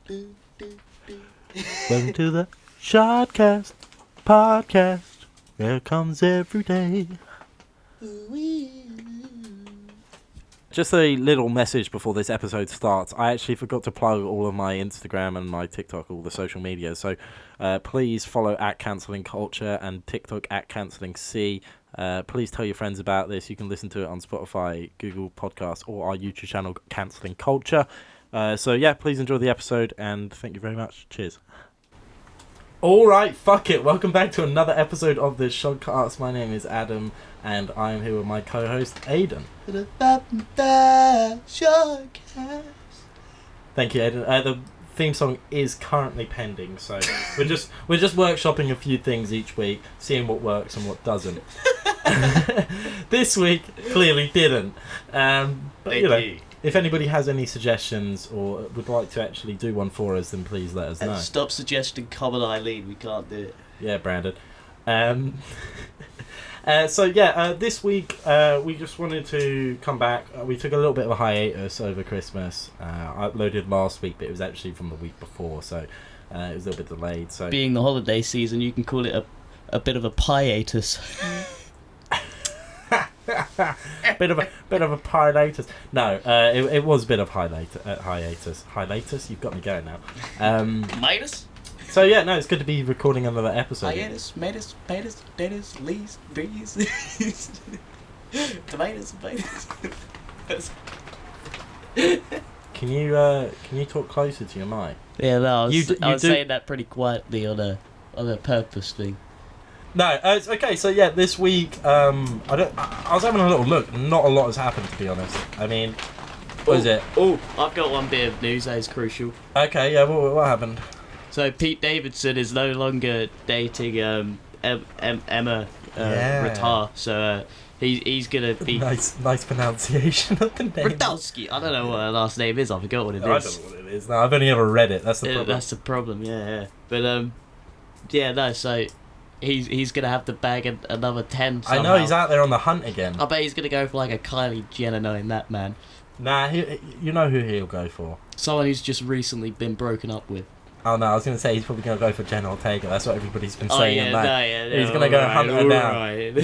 Welcome to the Shodcast podcast. It comes every day. Just a little message before this episode starts. I actually forgot to plug all of my Instagram and my TikTok, all the social media. So please follow at Cancelling Culture and TikTok at Cancelling C. Please tell your friends about this. You can listen to it on Spotify, Google Podcasts, or our YouTube channel, Cancelling Culture. So yeah, please enjoy the episode and thank you very much. Cheers. Alright, fuck it. Welcome back to another episode of the Shodcast. My name is Adam and I am here with my co-host Aydan. Thank you, Aydan. The theme song is currently pending, so we're just workshopping a few things each week, seeing what works and what doesn't. This week clearly didn't. But you know, if anybody has any suggestions or would like to actually do one for us, then please let us know. And stop suggesting Common Eileen, we can't do it. Yeah, Brandon. This week we just wanted to come back. We took a little bit of a hiatus over Christmas. I uploaded last week, but it was actually from the week before, so it was a little bit delayed. So being the holiday season, you can call it a bit of a hiatus. bit of a hiatus. No, it was a bit of hiatus. Hiatus, you've got me going now. Midas? So yeah, no, it's good to be recording another episode. Hiatus, Midas, potatoes, leaves, breeze, tomatoes, Can you talk closer to your mic? Yeah, no, I was saying that pretty quietly on a purpose thing. No, it's okay. So yeah, this week I was having a little look. Not a lot has happened, to be honest. I mean, what is it? Oh, I've got one bit of news that is crucial. Okay, yeah. What happened? So Pete Davidson is no longer dating Emma Rattar. So he's gonna be nice pronunciation of the name. Radowski. I don't know what her last name is. I forgot what it is. I don't know what it is. No, I've only ever read it. That's the problem. That's the problem. Yeah. But So he's gonna have to bag another 10 somehow. I know he's out there on the hunt again. I bet he's gonna go for like a Kylie Jenner, knowing that man. Nah, you know who he'll go for. Someone who's just recently been broken up with. Oh no, I was going to say he's probably going to go for Jenna Ortega. That's what everybody's been saying. He's going to go hunt her down. Right.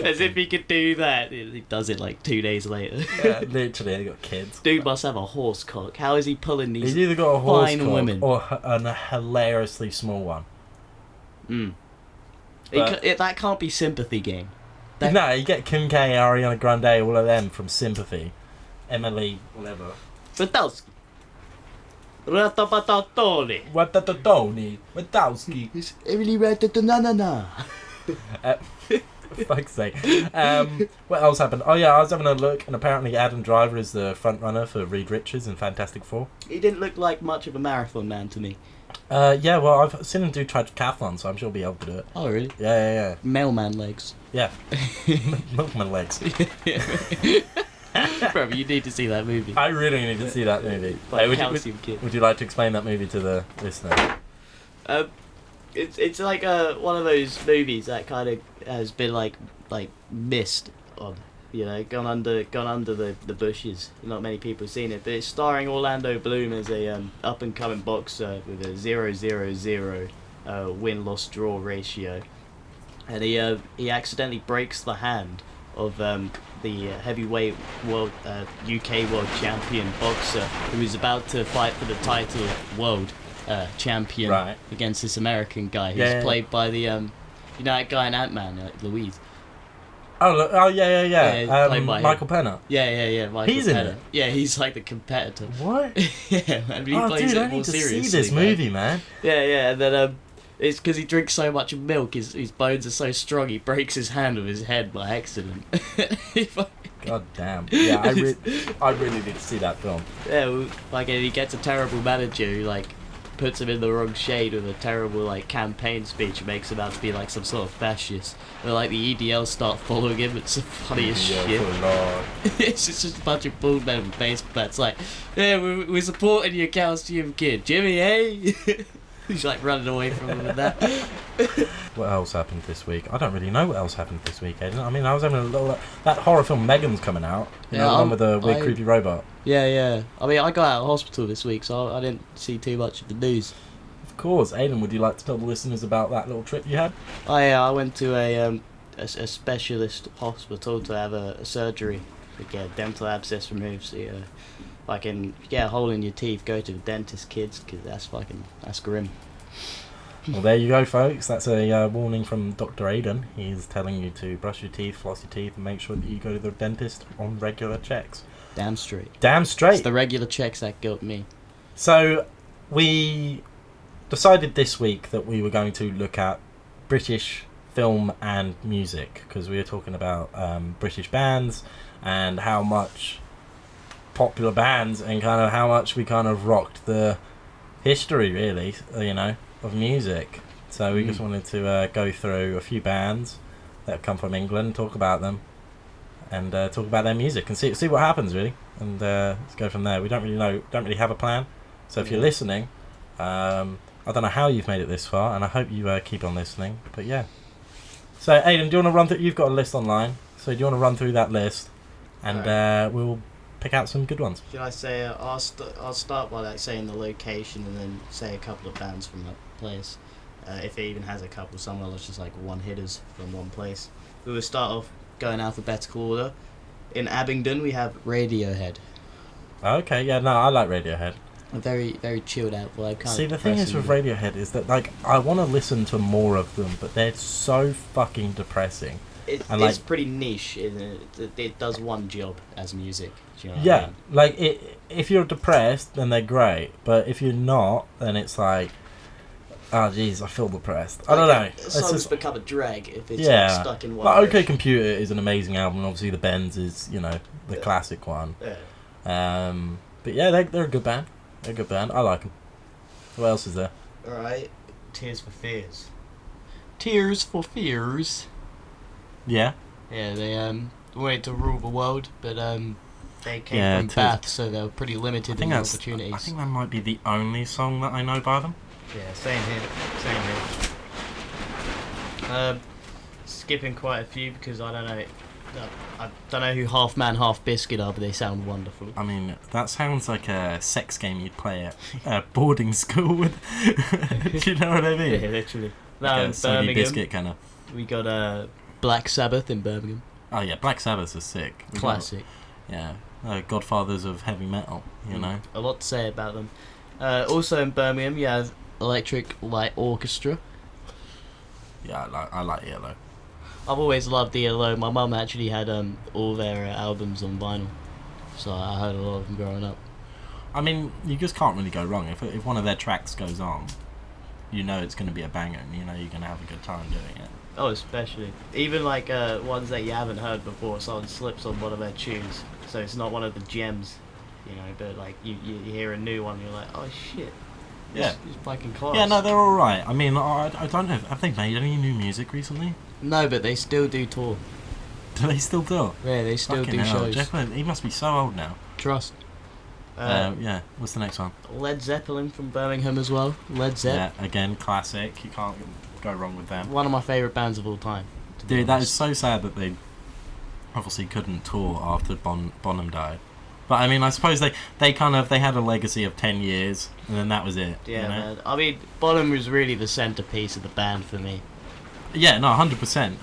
As if he could do that. He does it like 2 days later. Yeah, literally, he got kids. Dude must have a horse cock. How is he pulling these He's either got a horse fine cock women or a hilariously small one. That can't be sympathy game. No, you get Kim K, Ariana Grande, all of them from Sympathy. Emily, whatever. Radowski. Ratapatatoni. Wadowski. Emily Ratatanana. For fuck's sake. What else happened? Oh yeah, I was having a look, and apparently Adam Driver is the front runner for Reed Richards in Fantastic Four. He didn't look like much of a marathon man to me. Yeah, well, I've seen him do triathlon, so I'm sure he'll be able to do it. Oh really? Yeah. Mailman legs. Yeah. Milkman legs. Bro, you need to see that movie. I really need to see that movie. Would you like to explain that movie to the listener? It's like one of those movies that kind of has been like missed on, gone under the bushes. Not many people have seen it, but it's starring Orlando Bloom as a up and coming boxer with a 0-0-0 win-loss draw ratio, and he accidentally breaks the hand of the heavyweight UK world champion boxer who is about to fight for the title of world champion against this American guy who's played by the that guy in Ant-Man, Louise. Oh yeah. Played by Michael Pena. Yeah. Michael He's Pena. in it. Yeah, he's like the competitor. What? Yeah, and he plays dude, it I more need to seriously. see this movie, man. Yeah, and then it's because he drinks so much milk. His bones are so strong. He breaks his hand with his head by accident. God damn. Yeah, I really need to see that film. Yeah, he gets a terrible manager who puts him in the wrong shade with a terrible campaign speech and makes him out to be some sort of fascist. And the EDL start following him. It's the funniest shit. It's just a bunch of bald men with baseball bats we're supporting your calcium kid, Jimmy, hey. He's running away from him and that. What else happened this week? I don't really know what else happened this week, Aiden. I mean, I was having a little... That horror film Megan's coming out. You know, the one with the weird creepy robot. Yeah. I mean, I got out of hospital this week, so I didn't see too much of the news. Of course. Aiden, would you like to tell the listeners about that little trip you had? Oh yeah, I went to a specialist hospital to have a surgery to get a dental abscess removed. So I can get a hole in your teeth, go to the dentist, kids, because that's grim. Well, there you go, folks. That's a warning from Dr. Aydan. He's telling you to brush your teeth, floss your teeth, and make sure that you go to the dentist on regular checks. Damn straight. It's the regular checks that got me. So, we decided this week that we were going to look at British film and music, because we were talking about British bands and how much popular bands and kind of how much we kind of rocked the history, really, you know, of music. So we just wanted to go through a few bands that have come from England, talk about them, and talk about their music and see what happens, really, and let's go from there. We don't really have a plan. So if you're listening, I don't know how you've made it this far, and I hope you keep on listening. But yeah. So Aiden, do you want to run through? You've got a list online, so do you want to run through that list, and we'll pick out some good ones. Should I say I'll start by saying the location and then say a couple of bands from that place. If it even has a couple, somewhere that's just one hitters from one place. We will start off going alphabetical order. In Abingdon we have Radiohead. Okay, yeah, no, I like Radiohead. A very, very chilled out vibe. See, the thing is with Radiohead is that I want to listen to more of them, but they're so fucking depressing. It's pretty niche, isn't it? It does one job as music. Do you know what I mean? If you're depressed, then they're great, but if you're not, then it's like, oh jeez, I feel depressed. I don't know. Songs become a drag if it's stuck in one. OK Computer is an amazing album, and obviously the Bends is, you know, the classic one. Yeah. But yeah, they're a good band. They're a good band. I like them. What else is there? Alright, Tears for Fears. Tears for Fears. Yeah. Yeah, they wanted to rule the world, but they came from Bath, so they were pretty limited in opportunities. I think that might be the only song that I know by them. Yeah, same here. Skipping quite a few because I don't know who Half Man Half Biscuit are, but they sound wonderful. I mean, that sounds like a sex game you'd play at boarding school with. Do you know what I mean? Yeah, literally. Like a soggy biscuit kind of. We got Black Sabbath in Birmingham. Oh yeah, Black Sabbath is sick. Classic. Godfathers of heavy metal, you know. A lot to say about them. Also in Birmingham, you have Electric Light Orchestra. Yeah, I like ELO. I've always loved ELO. My mum actually had all their albums on vinyl, so I heard a lot of them growing up. I mean, you just can't really go wrong. If one of their tracks goes on, you know it's going to be a banger, and you know you're going to have a good time doing it. Oh, especially. Even ones that you haven't heard before, someone slips on one of their tunes, so it's not one of the gems, you know, but you hear a new one, you're like, oh shit. Yeah. It's fucking class. Yeah, no, they're alright. I mean, I don't know, have they made any new music recently? No, but they still do tour. Do they still do? Yeah, they still fucking do hell. shows. Jeff, he must be so old now. Trust. Yeah, what's the next one? Led Zeppelin from Birmingham as well. Led Zepp. Yeah, again, classic. You can't go wrong with them. One of my favourite bands of all time. Dude, that is so sad that they obviously couldn't tour after Bonham died. But I mean, I suppose they had a legacy of 10 years, and then that was it. Yeah, you know? man. I mean, Bonham was really the centrepiece of the band for me. Yeah, no, 100%.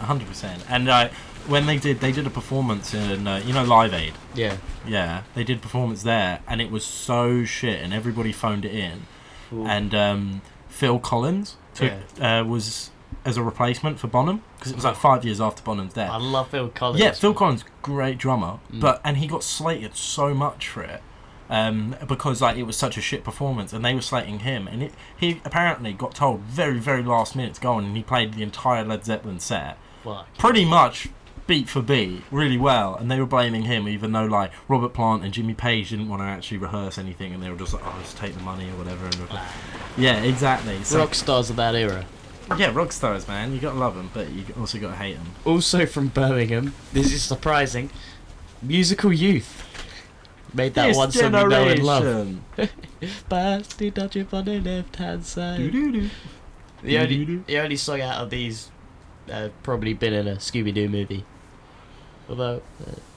And when they did a performance in, Live Aid. Yeah. Yeah, they did a performance there, and it was so shit, and everybody phoned it in. Ooh. And Phil Collins was as a replacement for Bonham, because it was 5 years after Bonham's death. I love Phil Collins. Yeah, Phil Collins, great drummer, and he got slated so much for it. Because it was such a shit performance, and they were slating him, and he apparently got told very, very last minute to go on, and he played the entire Led Zeppelin set, pretty much beat for beat, really well, and they were blaming him, even though Robert Plant and Jimmy Page didn't want to actually reherse anything, and they were just like, oh, just take the money or whatever. And yeah, exactly. So, rock stars of that era. Yeah, rock stars, man. You gotta love them, but you also gotta hate them. Also from Birmingham, this is surprising, Musical Youth. Made that one song you know and love. Basti touch it on the left hand side. The only song out of these probably been in a Scooby-Doo movie. Although,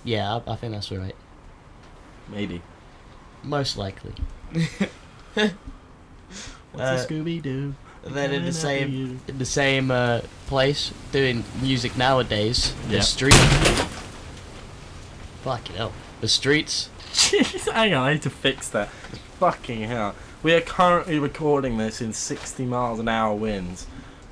yeah, I think that's right. Maybe. Most likely. What's a Scooby-Doo? And then in the same place, doing music nowadays, Yeah. the street. Fucking hell. The streets. Jeez, hang on, I need to fix that. Fucking hell. We are currently recording this in 60 miles an hour winds.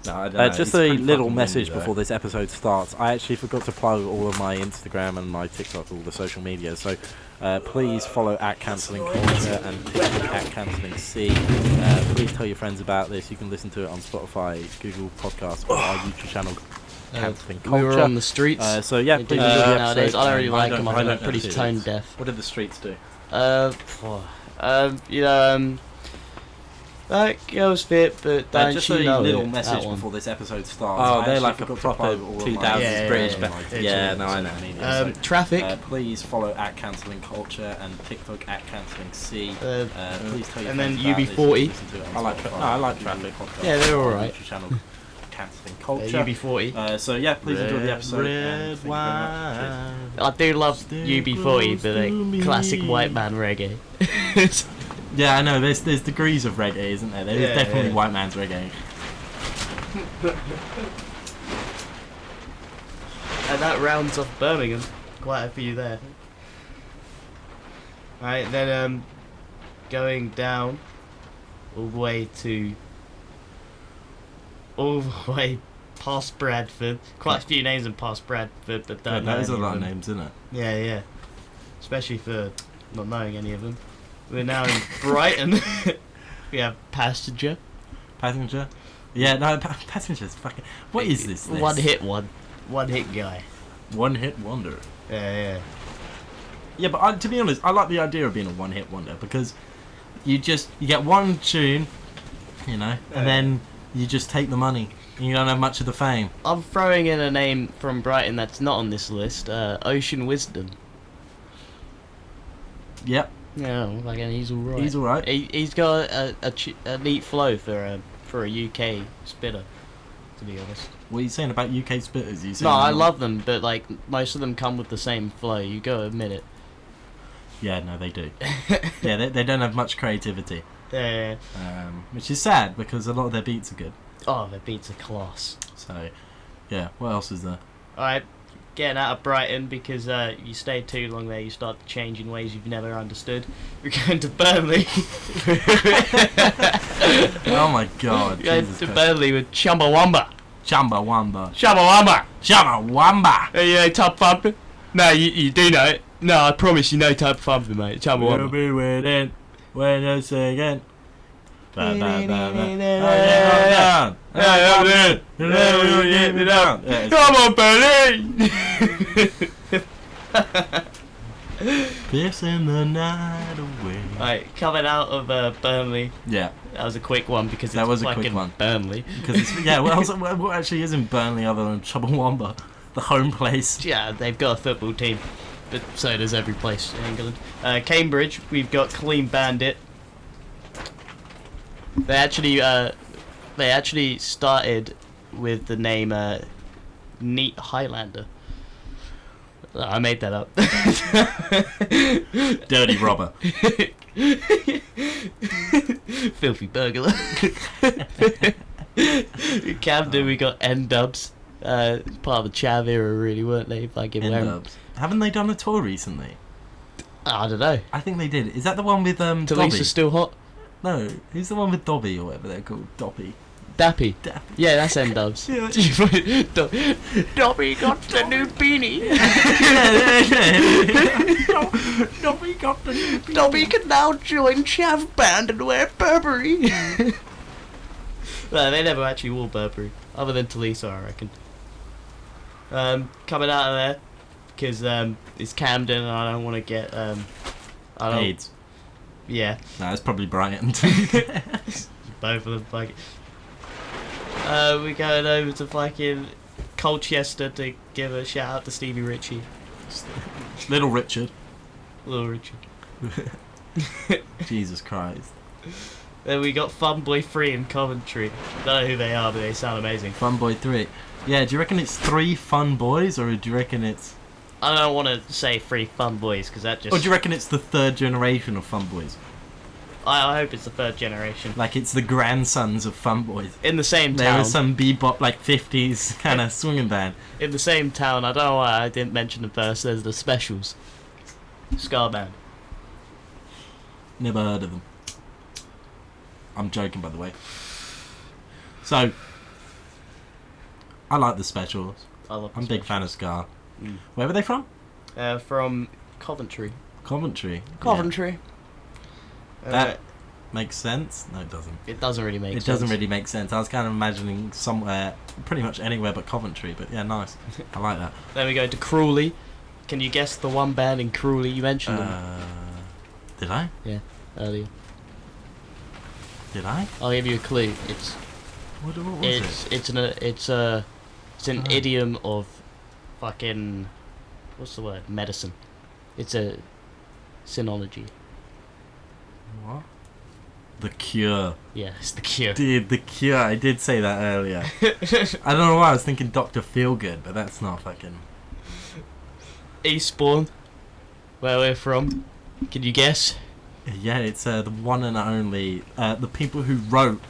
No, I don't know. Just It's a pretty little fucking message windy, before this episode starts. I actually forgot to plug all of my Instagram and my TikTok, all the social media. So please follow @cancelingculture and TikTok @cancellingc. Please tell your friends about this. You can listen to it on Spotify, Google Podcasts, or our YouTube channel. Cancelling Culture. We were on the streets. So yeah, We please do enjoy the nowadays. episode. I don't really like don't- them. I I'm don't pretty know tone streets. deaf. What did the streets do? That girl's fit, but don't just you a know little it, message that one. before this episode starts. Oh, I they're actually like a forgot to proper plug all of my 2000s Yeah, British yeah, band. my Yeah, TikTok no, I know. social media. So, Traffic. please follow @cancellingculture and TikTok @cancellingc. Please tell your and then friends about this. UB40. You can listen to it on I like Spotify, I like Google Traffic. Podcasts, Yeah, they're or our alright. YouTube channel, Cancelling Culture. UB40. So yeah, please enjoy the episode. and Red thank you very much. Cheers. I do love Stay UB40, close but to like classic me. white man reggae. Yeah, I know. There's degrees of reggae, isn't there? There's Yeah, definitely yeah. white man's reggae. And that rounds off Birmingham. Quite a few there. Right, then going down all the way past Bradford. Quite a few names in past Bradford, but don't know There's a any lot of of them. names, isn't it? Yeah, yeah. Especially for not knowing any of them. We're now in Brighton. We have Passenger. Passenger. Yeah, no, Passenger's fucking. What is this? One hit guy. One hit wonder. Yeah, Yeah, but to be honest, I like the idea of being a one-hit wonder because you get one tune, you know, and then you just take the money and you don't have much of the fame. I'm throwing in a name from Brighton that's not on this list. Ocean Wisdom. Yep, Yeah, again, he's alright. he's alright. He's got a neat flow for a UK spitter, to be honest. What are you saying about UK spitters? You saying No, I love them, but like most of them come with the same flow. You gotta admit it. Yeah, no, they do. Yeah, they don't have much creativity, Yeah. which is sad because a lot of their beats are good. Oh, their beats are class. So, yeah, what else is there? Alright, getting out of Brighton because you stay too long there, you start to change in ways you've never understood. We're going to Burnley. Oh my God, We're going Jesus to Christ. Burnley with Chumbawamba. Chumbawamba. Chumbawamba! Chumbawamba! Hey, you know Tub Thumping? No, you do know it. No, I promise you know Tub Thumping, mate. We'll Chumbawamba. be waiting when you're singing. Ba, ba, ba, ba. Oh, yeah, I'm down. You never get me down. Yeah, Come on, Burnley! Piercing the night away. Right, coming out of Burnley. Yeah, That was a quick one because That it's was a quick fucking one. Burnley. because it's what actually is in Burnley other than Chumbawamba, the home place. Yeah, they've got a football team, but so does every place in England. Cambridge, we've got Clean Bandit. They actually started with the name Neat Highlander. I made that up. Dirty robber. Filthy burglar. Camden, we got N-Dubs. Part of the Chav era, really, weren't they? Fucking wearing. N-Dubs. Haven't they done a tour recently? I don't know. I think they did. Is that the one with Dobby? Talisa's still hot. No, who's the one with Dobby or whatever they're called? Doppy. Dappy. Dappy. Yeah, that's N-Dubs. Yeah. Dobby got the new beanie. Dobby got the new beanie. Dobby can now join Chav Band and wear Burberry. Well, they never actually wore Burberry, other than Talisa, I reckon. Coming out of there, because it's Camden and I don't want to get... I don't, AIDS. Yeah, No, it's probably Brighton. both of them fucking... we're going over to fucking Colchester to give a shout out to Stevie Ritchie. Little Richard. Little Richard. Jesus Christ. Then we got Funboy 3 in Coventry. Don't know who they are, but they sound amazing. Funboy 3. Yeah, do you reckon it's 3 fun boys, or do you reckon it's... I don't want to say 3 fun boys, because that just... Or do you reckon it's the 3rd generation of fun boys? I hope it's the 3rd generation. Like, it's the grandsons of fun boys. In the same There town. was some bebop, like, 50s kind of swinging band. In the same town, I don't know why I didn't mention them first, there's the Specials. Ska band. Never heard of them. I'm joking, by the way. So, I like the Specials. I'm a big fan of ska. Where were they from? From Coventry. Coventry. Coventry. That makes sense. No, it doesn't. It doesn't really make sense. It doesn't really make sense. I was kind of imagining somewhere, pretty much anywhere but Coventry. But yeah, nice. I like that. Then we go to Crawley. Can you guess the one band in Crawley? You mentioned them. Did I? Yeah, earlier. Did I? I'll give you a clue. It's What was it? It's an idiom of fucking, what's the word? Medicine. It's a synology. What? The Cure. Yeah, it's the Cure. Dude, The Cure. I did say that earlier. I don't know why I was thinking Dr. Feelgood, but that's not fucking... Eastbourne, where we're from. Can you guess? Yeah, it's the one and only... the people who wrote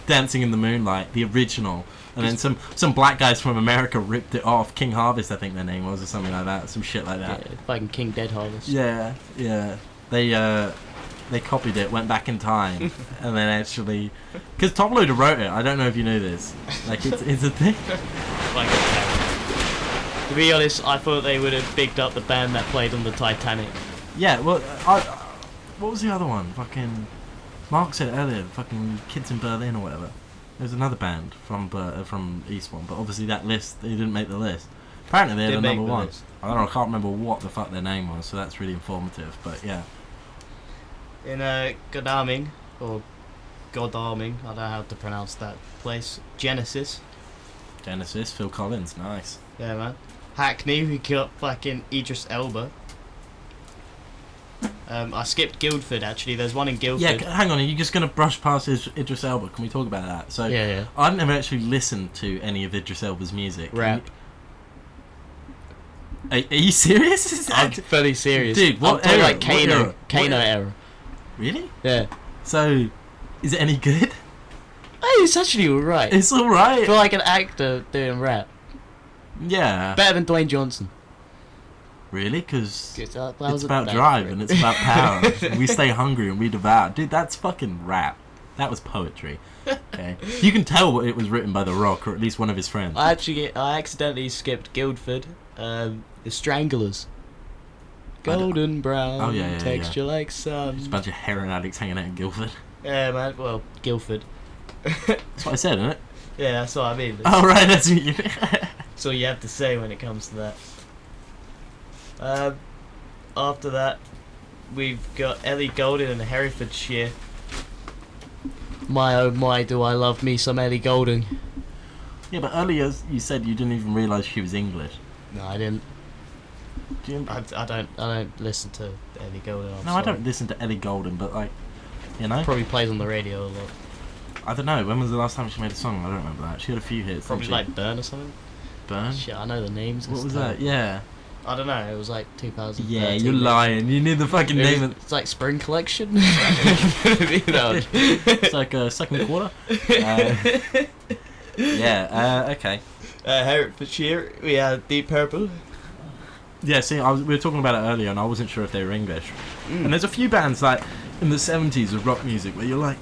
Dancing in the Moonlight, the original. And then some black guys from America ripped it off. King Harvest, I think their name was, or something like that. Some shit like that. Yeah, fucking King Dead Harvest. Yeah. They copied it, went back in time, and then actually... Because Top Loader wrote it. I don't know if you knew this. Like, it's a thing. To be honest, I thought they would have bigged up the band that played on the Titanic. Yeah, well, what was the other one? Fucking... Mark said it earlier, fucking Kids in Berlin or whatever. There's another band from Eastbourne, but obviously that list, they didn't make the list. Apparently they had a number one. I don't know, I can't remember what the fuck their name was, so that's really informative, but yeah. In Godalming, or Godalming, I don't know how to pronounce that place. Genesis, Phil Collins, nice. Yeah, man. Hackney, we got fucking Idris Elba. I skipped Guildford, actually. There's one in Guildford. Yeah, hang on, are you just going to brush past Idris Elba? Can we talk about that? So, yeah. I've never actually listened to any of Idris Elba's music. Rap. Are you serious? I'm fairly serious. Dude, what era? era? Like Kano era. Really? Yeah. So, is it any good? Hey, it's actually alright. It's alright. For like an actor doing rap. Yeah. Better than Dwayne Johnson. Really? Because it's about about drive and it's about power. We stay hungry and we devour. Dude, that's fucking rap. That was poetry. Okay. You can tell it was written by The Rock, or at least one of his friends. I accidentally skipped Guildford. The Stranglers. Golden brown, Oh, yeah, texture like sun. Just a bunch of heroin addicts hanging out in Guildford. Yeah, man. Well, Guildford. That's what I said, isn't it? Yeah, that's what I mean. Oh, right, that's what you... That's all you have to say when it comes to that. After that, we've got Ellie Goulding and Herefordshire. My oh my, do I love me some Ellie Goulding. Yeah, but earlier you said you didn't even realise she was English. No, I didn't. Do you... I don't listen to Ellie Goulding. No, I don't listen to Ellie Goulding, but like, you know? Probably plays on the radio a lot. I don't know, when was the last time she made a song? I don't remember that. She had a few hits. Probably like Burn or something. Burn? Shit, I know the names. What was that? Yeah. I don't know, it was like 2000. Yeah, you're lying. You knew the fucking name of... It's like Spring Collection. It's like a second quarter. Okay. Herefordshire, we had Deep Purple. Yeah, see, we were talking about it earlier, and I wasn't sure if they were English. And there's a few bands like in the 70s of rock music where you're like,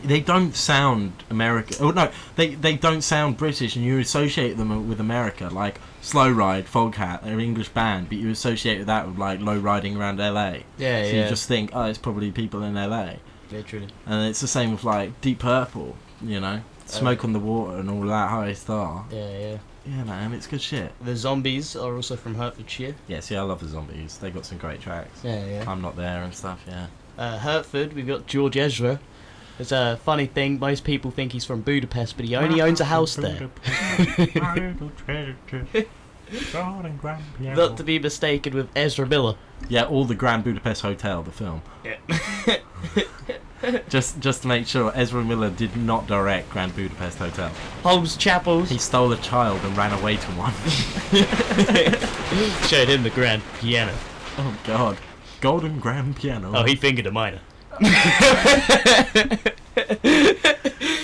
they don't sound American. Oh no, they don't sound British, and you associate them with America. Like Slow Ride, Foghat, they're an English band, but you associate that with like low riding around LA. Yeah, so you just think, oh, it's probably people in LA. Literally. And it's the same with like Deep Purple, you know, Smoke on the Water and all that, High Star. Yeah. Yeah, man, it's good shit. The Zombies are also from Hertfordshire. Yeah, see, I love the Zombies. They got some great tracks. Yeah. I'm Not There and stuff. Yeah. Hertford, we've got George Ezra. It's a funny thing, most people think he's from Budapest, but he only owns a house there. Golden Grand Piano. Not to be mistaken with Ezra Miller. Yeah, all the Grand Budapest Hotel, the film. Yeah. Just to make sure, Ezra Miller did not direct Grand Budapest Hotel. Holmes Chapels. He stole a child and ran away to one. Showed him the grand piano. Oh God, Golden Grand Piano. Oh, he fingered a minor.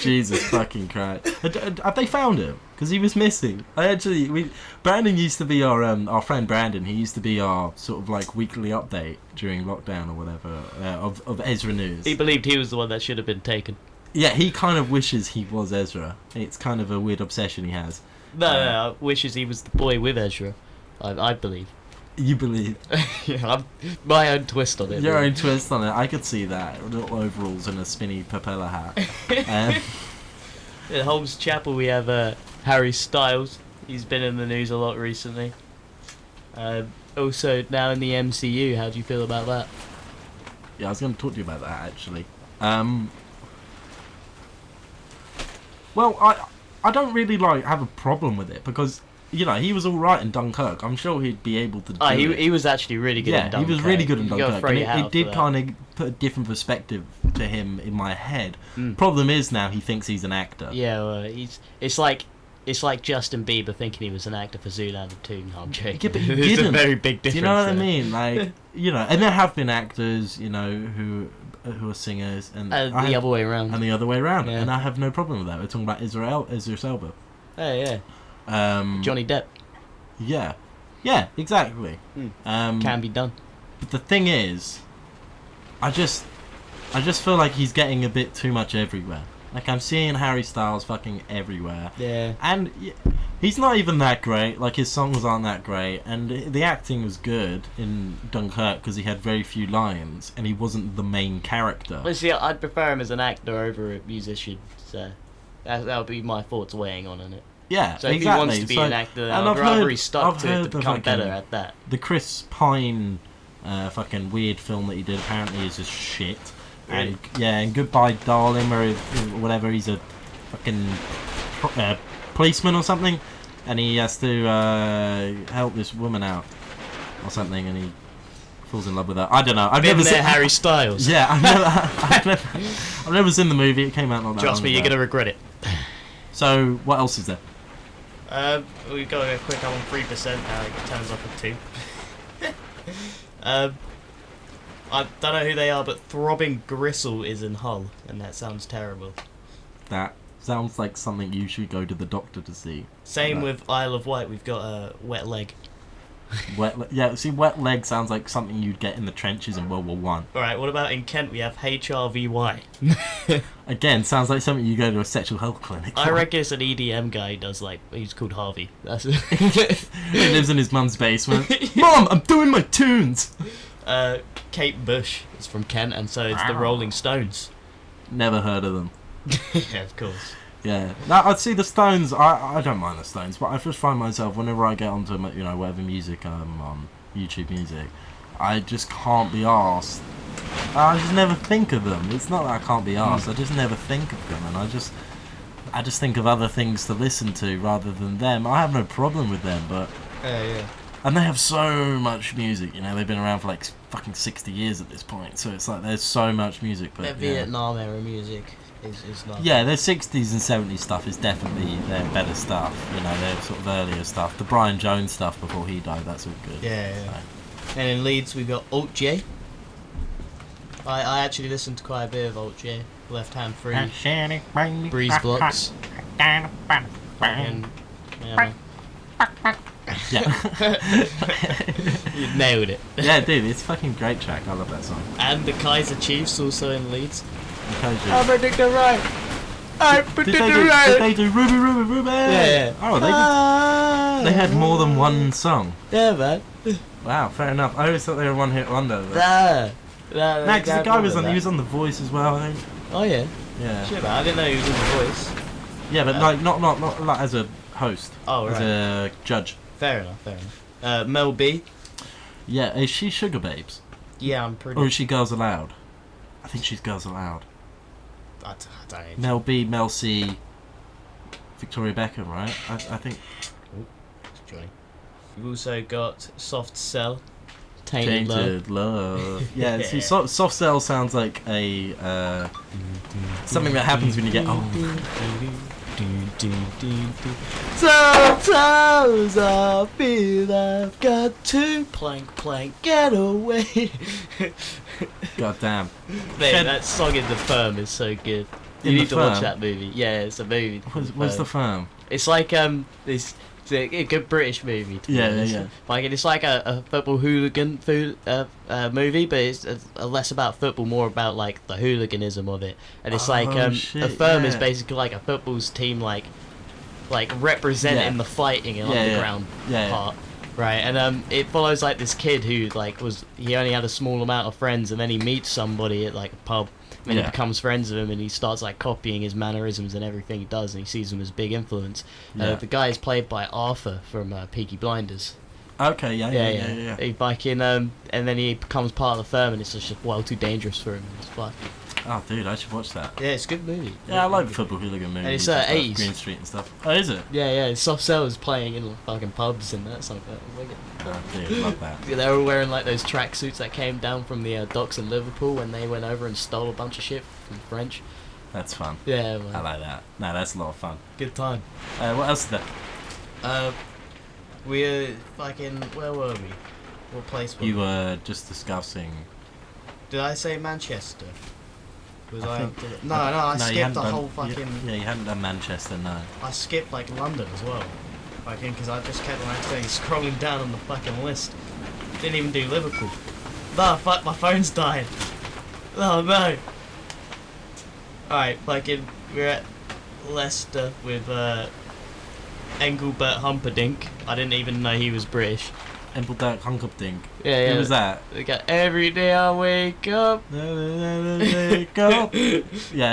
Jesus fucking Christ! Have they found him? Because he was missing. Brandon used to be our friend Brandon. He used to be our sort of like weekly update during lockdown or whatever of Ezra news. He believed he was the one that should have been taken. Yeah, he kind of wishes he was Ezra. It's kind of a weird obsession he has. No, wishes he was the boy with Ezra. I believe. You believe? Yeah, my own twist on it. Your own twist on it. I could see that. Little overalls and a spinny propeller hat. In Holmes Chapel, we have Harry Styles. He's been in the news a lot recently. Also, now in the MCU. How do you feel about that? Yeah, I was going to talk to you about that actually. Well, I don't really have a problem with it because he was all right in Dunkirk. I'm sure he'd be able to do it. He was actually really good in Dunkirk. He was really good in Dunkirk. And it did that. kind of put a different perspective to him in my head. Problem is now he thinks he's an actor. Yeah, well, it's like Justin Bieber thinking he was an actor for Zoolander 2. No, I'm joking. Yeah, but he There's didn't. a very big difference. Do you know what I there. mean? And there have been actors, who are singers, and the other way around. And the other way around, Yeah. and I have no problem with that. We're talking about Idris Elba. Oh yeah. Johnny Depp. Yeah, exactly. Can be done. But the thing is, I just feel like he's getting a bit too much everywhere. Like I'm seeing Harry Styles fucking everywhere. Yeah. And he's not even that great. Like his songs aren't that great, and the acting was good in Dunkirk because he had very few lines and he wasn't the main character. Well, see, I'd prefer him as an actor over a musician. So that would be my thoughts weighing on it. Yeah, so if exactly. he wants to be an actor, and I'd rather he stuck to it to become better at that. The Chris Pine fucking weird film that he did apparently is just shit. Really? And Goodbye Darling, or whatever, he's a fucking policeman or something, and he has to help this woman out or something, and he falls in love with her. I don't know. I've never seen Harry Styles. Yeah, I've never seen the movie. It came out not that Trust long me, ago. you're gonna regret it. So, what else is there? We've got a quick. I'm on 3% now. It turns off at 2. I don't know who they are, but Throbbing Gristle is in Hull, and that sounds terrible. That sounds like something you should go to the doctor to see. Same with Isle of Wight. We've got Wet Leg. Wet leg sounds like something you'd get in the trenches in World War One. Alright, what about in Kent? We have HRVY. Again, sounds like something you go to a sexual health clinic for. I reckon it's an EDM guy who does he's called Harvey. That's it. He lives in his mum's basement. Mom, I'm doing my tunes! Kate Bush is from Kent, and so it's the Rolling Stones. Never heard of them. Yeah, of course. Yeah, now I'd see the Stones. I don't mind the Stones, but I just find myself whenever I get onto whatever music on YouTube Music, I just can't be arsed. I just never think of them. It's not that I can't be arsed. I just never think of them, and I just think of other things to listen to rather than them. I have no problem with them, but Yeah. and they have so much music. They've been around for like fucking 60 years at this point, so it's like there's so much music. But Their Vietnam era music is not. yeah, their 60s and 70s stuff is definitely their better stuff. Their sort of earlier stuff. The Brian Jones stuff before he died, that's all good. Yeah. And in Leeds we've got Alt J. I actually listened to quite a bit of Alt J. Left Hand Free, Breeze Blocks. And, Yeah. you nailed it. Yeah, dude, it's a fucking great track. I love that song. And the Kaiser Chiefs also in Leeds. I predict the right. Did they do Ruby, Ruby, Ruby? Yeah. Oh, they had more than one song. Yeah, man. Wow, fair enough. I always thought they were one hit wonder. Nah, because the guy was he was on The Voice as well, I think. Oh yeah. Yeah. Shit, man, I didn't know he was in The Voice. Yeah, but not like as a host. Oh, right. As a judge. Fair enough. Mel B. Yeah, is she Sugar Babes? Yeah, I'm pretty. Or is she Girls Aloud? I think she's Girls Aloud. I don't know. Mel B, Mel C, Victoria Beckham, right? I think. It's Johnny. We've also got Soft Cell, Tainted Love. Tainted Love. Yeah, see, Soft Cell sounds like a something that happens when you get old. Sometimes I feel I've got to plank, get away. God damn. Man, that song in The Firm is so good. You need to watch that movie. Yeah, it's a movie. What's The Firm? It's like this. It's a good British movie. Yeah. Like it's like a football hooligan movie, but it's less about football, more about like the hooliganism of it. And it's The Firm is basically like a football's team, like representing the fighting and underground part. Right, and it follows like this kid who he only had a small amount of friends, and then he meets somebody at like a pub, and he becomes friends with him, and he starts like copying his mannerisms and everything he does, and he sees him as big influence. The guy is played by Arthur from Peaky Blinders. Okay, yeah. He and then he becomes part of The Firm, and it's just well too dangerous for him. It's fucking. Oh, dude, I should watch that. Yeah, it's a good movie. Yeah, I like football hooligan movies. And it's 80s. Green Street and stuff. Oh, is it? Yeah. Soft Cell is playing in fucking pubs and that sort of thing. Oh, dude, love that. Yeah, they were wearing like those tracksuits that came down from the docks in Liverpool when they went over and stole a bunch of shit from the French. That's fun. Yeah, man. I like that. No, that's a lot of fun. Good time. What else is there? We're fucking. Where were we? What place were we? You were just discussing. Did I say Manchester? Was I? think- No, I you skipped hadn't the done- whole fucking. Yeah, you hadn't done Manchester, no. I skipped like London as well. Fucking, because I just kept on accidentally scrolling down on the fucking list. Didn't even do Liverpool. No, fuck, my phone's died. Oh no. Alright, fucking, we're at Leicester with Engelbert Humperdinck. I didn't even know he was British. Empeldyk Hunkerdink. Yeah. Who was that? They got every day I wake up. Yeah,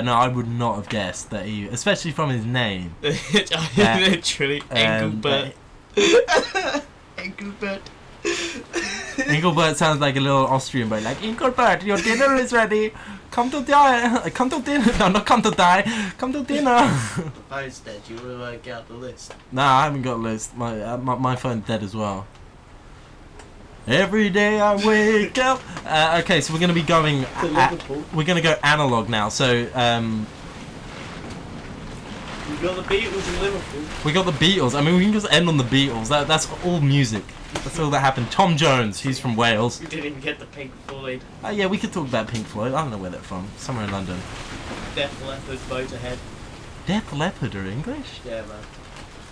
no, I would not have guessed that he, especially from his name. Literally, Engelbert. Engelbert. Engelbert sounds like a little Austrian boy, like, Engelbert, your dinner is ready. Come to die. Come to dinner. No, not come to die. Come to dinner. The phone's dead. You want to get out the list? Nah, I haven't got a list. My phone's dead as well. Every day I wake up. Okay, so we're gonna be going. We're gonna go analog now. So We got the Beatles in Liverpool. we got the Beatles. I mean, we can just end on the Beatles. That's all music. That's all that happened. Tom Jones, he's from Wales. We didn't even get the Pink Floyd. Yeah, we could talk about Pink Floyd. I don't know where they're from. Somewhere in London. Def Leppard, Motorhead. Def Leppard are English? Yeah, man.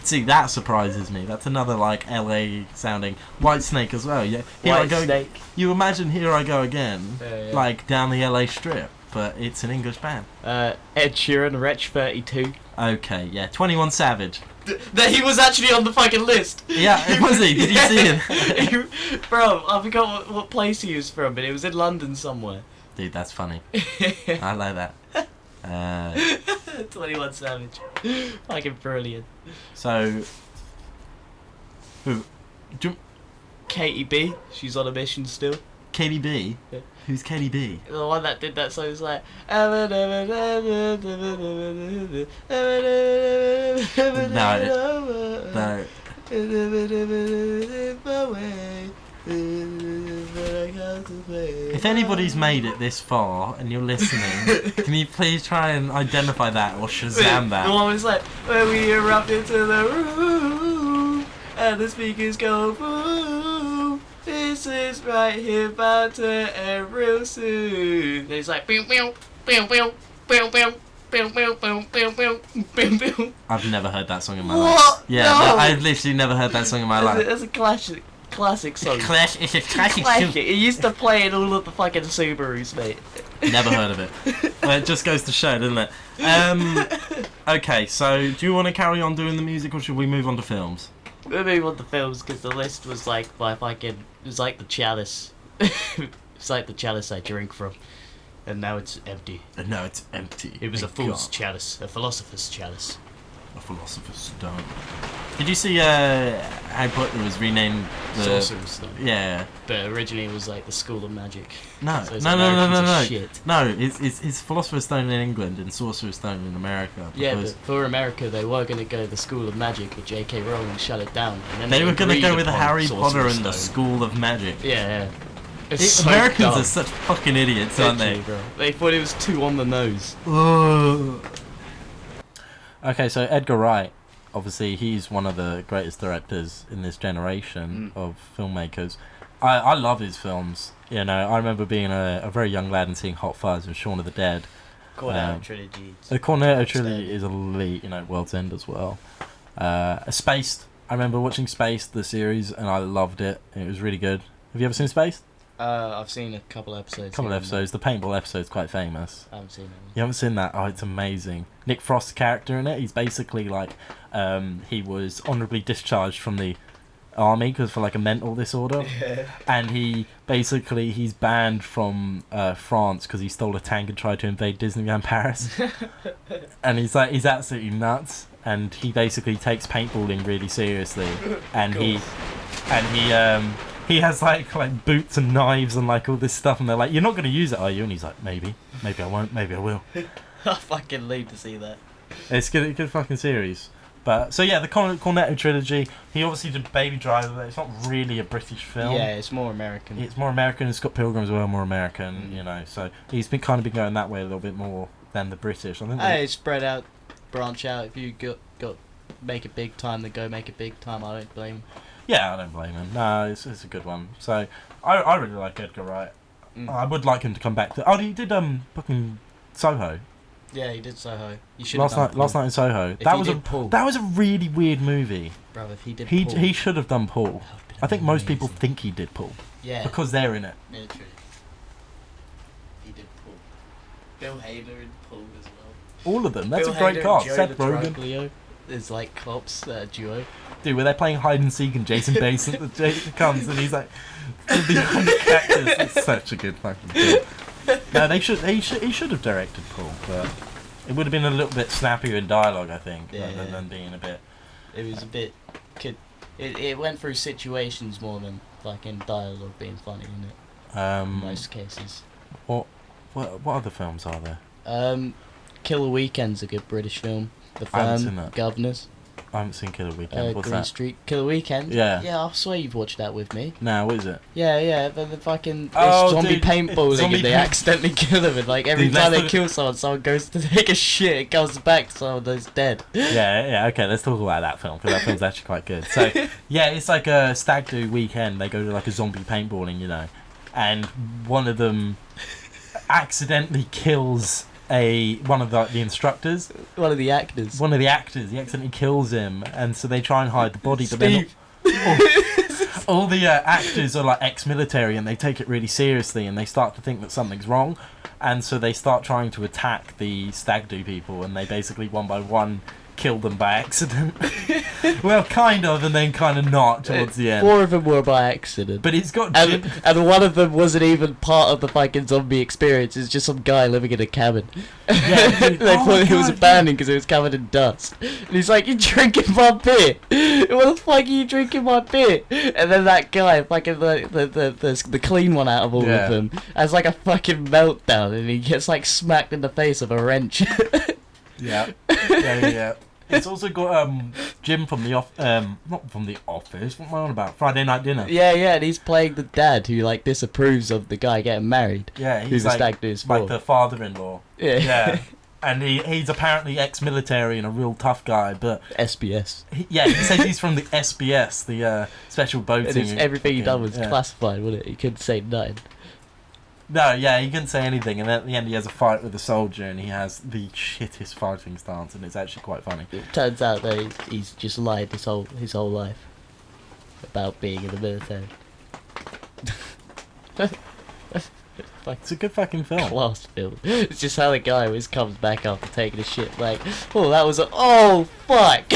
See, that surprises me. That's another like LA sounding. White Snake as well. Yeah. Here I go. Snake. You imagine Here I Go Again, Yeah. like down the LA Strip, but it's an English band. Ed Sheeran, Wretch 32. Okay, yeah. 21 Savage. That he was actually on the fucking list. Yeah, was he? Did you see him? Bro, I forgot what place he was from, but it was in London somewhere. Dude, that's funny. I like that. 21 Savage. Fucking brilliant. So, who? Katie B, she's on a mission still. Katie B? Yeah. Who's Katie B? The one that did that song is like. No. If anybody's made it this far and you're listening, can you please try and identify that or Shazam that? The one was like, when we erupt into the room and the speakers go boom. This is right here about to end real soon. And it's like, pew pew pew pew pew pew. I've never heard that song in my What? life. Yeah, No. I've literally never heard that song in my life. It's a classic song. It's a classic Classic. song. It used to play in all of the fucking Subarus, mate. Never heard of it. Well, it just goes to show, doesn't it? Okay, so do you want to carry on doing the music or should we move on to films? We'll move on to films because the list was like by fucking. It was like the chalice. It's like the chalice I drink from. And now it's empty. No, it's empty. It was a Thank fool's God. chalice. A philosopher's chalice. A Philosopher's Stone. Did you see Harry Potter was renamed the Sorcerer's Stone. Yeah. But originally it was like the School of Magic. No, So it's no. Americans are shit. No, it's Philosopher's Stone in England and Sorcerer's Stone in America. Yeah, but for America they were going to go the School of Magic, but J.K. Rowling shut it down. And then they were going to go with Harry Sorcerer's Potter and Stone. the School of Magic. Yeah. It's so Americans dumb. are such fucking idiots, aren't they? Bro. They thought it was too on the nose. Okay, so Edgar Wright, obviously he's one of the greatest directors in this generation of filmmakers. I love his films. You know, I remember being a very young lad and seeing Hot Fuzz and Shaun of the Dead. Cornetto trilogy. The Cornetto trilogy is elite, you know, World's End as well. Spaced, I remember watching Spaced, the series, and I loved it. It was really good. Have you ever seen Spaced? I've seen a couple episodes. The paintball episode's quite famous. I haven't seen it. You haven't seen that? Oh, it's amazing. Nick Frost's character in it, he's basically like, he was honourably discharged from the army for like a mental disorder. Yeah. And he's banned from France because he stole a tank and tried to invade Disneyland Paris. And he's absolutely nuts. And he basically takes paintballing really seriously. And Cool. he has like boots and knives and like all this stuff, and they're like, "You're not going to use it, are you?" And he's like, "Maybe I won't, maybe I will." I fucking need to see that. It's good fucking series. But so yeah, the Cornetto trilogy. He obviously did Baby Driver, but it's not really a British film. Yeah, it's more American. It's more American, and Scott Pilgrim as well, more American. You know, so he's been going that way a little bit more than the British. I think. Hey, spread out, branch out. If you got make it big time, then go make it big time. I don't blame. Yeah, I don't blame him. No, it's a good one. So I really like Edgar Wright. I would like him to come back to. Oh, he did fucking Soho. Yeah, he did Soho. You should Last night in Soho. That was a really weird movie. Bro, if he did He Paul, he should have done Paul. I think most people amazing. think he did Paul Yeah. because they're in it. Yeah, true. He did Paul. Bill Hader and Paul as well. All of them. That's Bill a great Hader cast. and Joe Seth the Rogen. Truglio is like cops duo. Dude, where they're playing hide and seek and Jason Bateman comes and he's like behind the cactus. It's such a good fucking film. No, he should have directed Paul, but it would have been a little bit snappier in dialogue, I think, rather than being a bit. It was a bit. It went through situations more than like in dialogue being funny, isn't it? In most cases. What other films are there? Killer Weekend's a good British film. The I haven't seen Firm, that. Governors, I haven't seen Killer Weekend. What's Green that? Street. Killer Weekend? Yeah. Yeah, I swear you've watched that with me. Now, what is it? Yeah, the fucking Oh, zombie dude, paintballing zombie and they accidentally kill him and like every Dude, time let's they kill someone goes to take a shit, it comes back, someone that's dead. Yeah, okay, let's talk about that film, because that film's actually quite good. So, yeah, it's like a stag do weekend, they go to like a zombie paintballing, you know, and one of them accidentally kills one of the instructors. One of the actors. One of the actors, he accidentally kills him, and so they try and hide the body, but Steve. all the actors are like ex-military and they take it really seriously and they start to think that something's wrong, and so they start trying to attack the stag do people, and they basically one by one kill them by accident. Well, kind of, and then kind of not towards the end. 4 of them were by accident. But it's got and one of them wasn't even part of the fucking zombie experience. It's just some guy living in a cabin. Yeah, dude. They Oh thought my he was God, abandoned because it was covered in dust. And he's like, "You drinking my beer? What the fuck are you drinking my beer?" And then that guy, fucking the clean one out of all of them, has like a fucking meltdown, and he gets like smacked in the face with a wrench. Yeah. It's also got Jim from the not from the Office. What am I on about? Friday Night Dinner. Yeah, and he's playing the dad who like disapproves of the guy getting married. Yeah, who's he's a like, stag do's for. like the father-in-law. Yeah. And he's apparently ex-military and a real tough guy, but SBS. he says he's from the SBS, the special boating. And everything he done was classified, wasn't it? He couldn't say nothing. No, yeah, he couldn't say anything, and at the end he has a fight with a soldier, and he has the shittest fighting stance, and it's actually quite funny. It turns out that he's just lied his whole life about being in the military. It's a good fucking film. Class film. It's just how the guy always comes back after taking a shit like, "Oh, that was oh fuck,